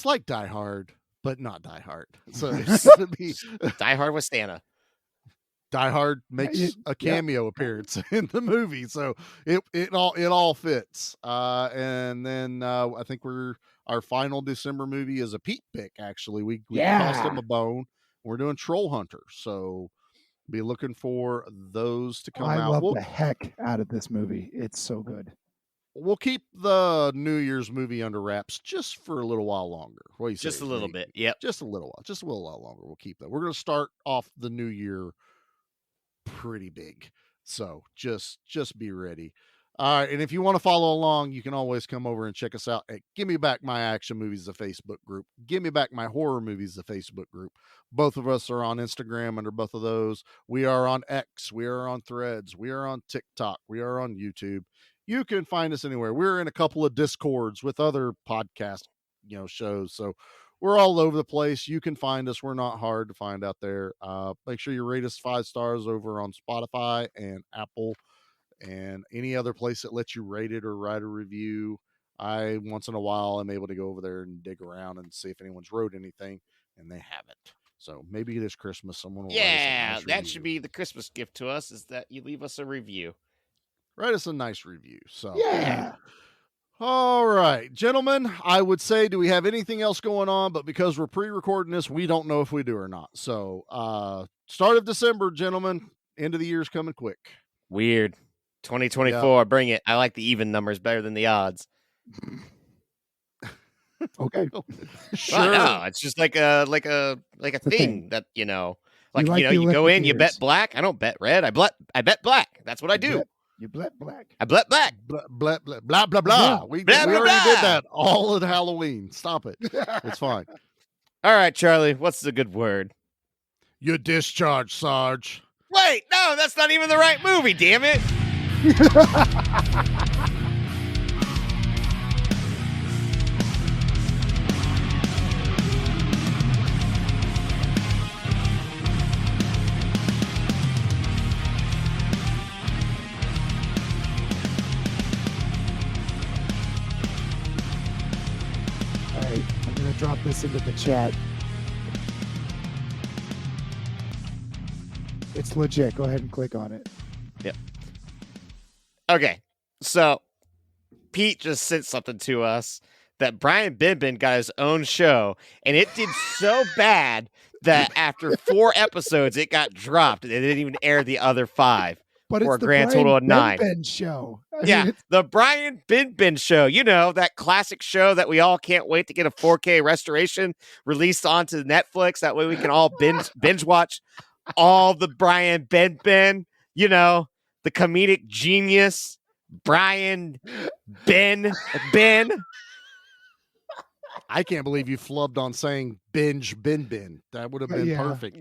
like Die Hard, but not Die Hard. So it's going to be Die Hard with Santa. Die Hard makes a cameo appearance in the movie, so it all fits. And then I think our final December movie is a Pete pick. Actually, we tossed him a bone. We're doing Troll Hunter, so be looking for those to come out. I love the heck out of this movie. It's so good. We'll keep the New Year's movie under wraps just for a little while longer. What do you say? Just a little bit. Yep. Just a little while. Just a little while longer. We'll keep that. We're going to start off the new year pretty big, so just be ready. All right, and if you want to follow along, you can always come over and check us out at Give Me Back My Action Movies, the Facebook group. Give Me Back My Horror Movies, the Facebook group. Both of us are on Instagram under both of those. We are on X, we are on Threads, we are on TikTok, we are on YouTube. You can find us anywhere. We're in a couple of Discords with other podcast shows, so we're all over the place. You can find us. We're not hard to find out there. Make sure you rate us 5 stars over on Spotify and Apple and any other place that lets you rate it or write a review. I, once in a while, am able to go over there and dig around and see if anyone's wrote anything, and they haven't. So maybe this Christmas someone will write us a nice that review. should be the Christmas gift to us, is that you leave us a review. Write us a nice review. So yeah. All right, gentlemen, I would say, do we have anything else going on? But because we're pre-recording this, we don't know if we do or not. So start of December, gentlemen. End of the year's coming quick. Weird. 2024, bring it. I like the even numbers better than the odds. Okay. Sure. Well, no, it's just like a thing that, you go in, you bet black. I don't bet red. I bet black. That's what I do. You bet black. I bet black. Blah, blah, blah, blah, blah, blah. We already did that all at Halloween. Stop it. It's fine. All right, Charlie, what's the good word? You're discharged, Sarge. Wait, no, that's not even the right movie, damn it. I'm going to drop this into the chat. It's legit. Go ahead and click on it. Yep. Okay. So Pete just sent something to us that Brian Benben got his own show, and it did so bad that after 4 episodes, it got dropped. And they didn't even air the other 5. But for it's a grand total of 9. Ben show. I mean, the Brian Benben show. You know, that classic show that we all can't wait to get a 4K restoration released onto Netflix. That way we can all binge watch all the Brian Benben, the comedic genius, Brian Ben. I can't believe you flubbed on saying binge bin. That would have been perfect.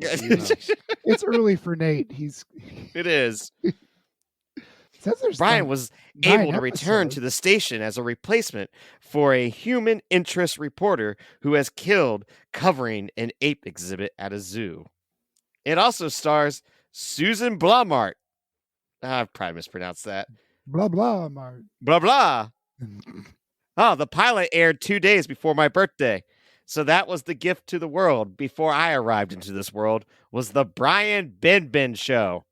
It's early for Nate. It is. There's Brian was able to return to the station as a replacement for a human interest reporter who has killed covering an ape exhibit at a zoo. It also stars Susan Blumart. I've probably mispronounced that. Blah, blah, Mark. Blah, blah. Oh, the pilot aired 2 days before my birthday. So that was the gift to the world before I arrived into this world, was the Brian Benben show.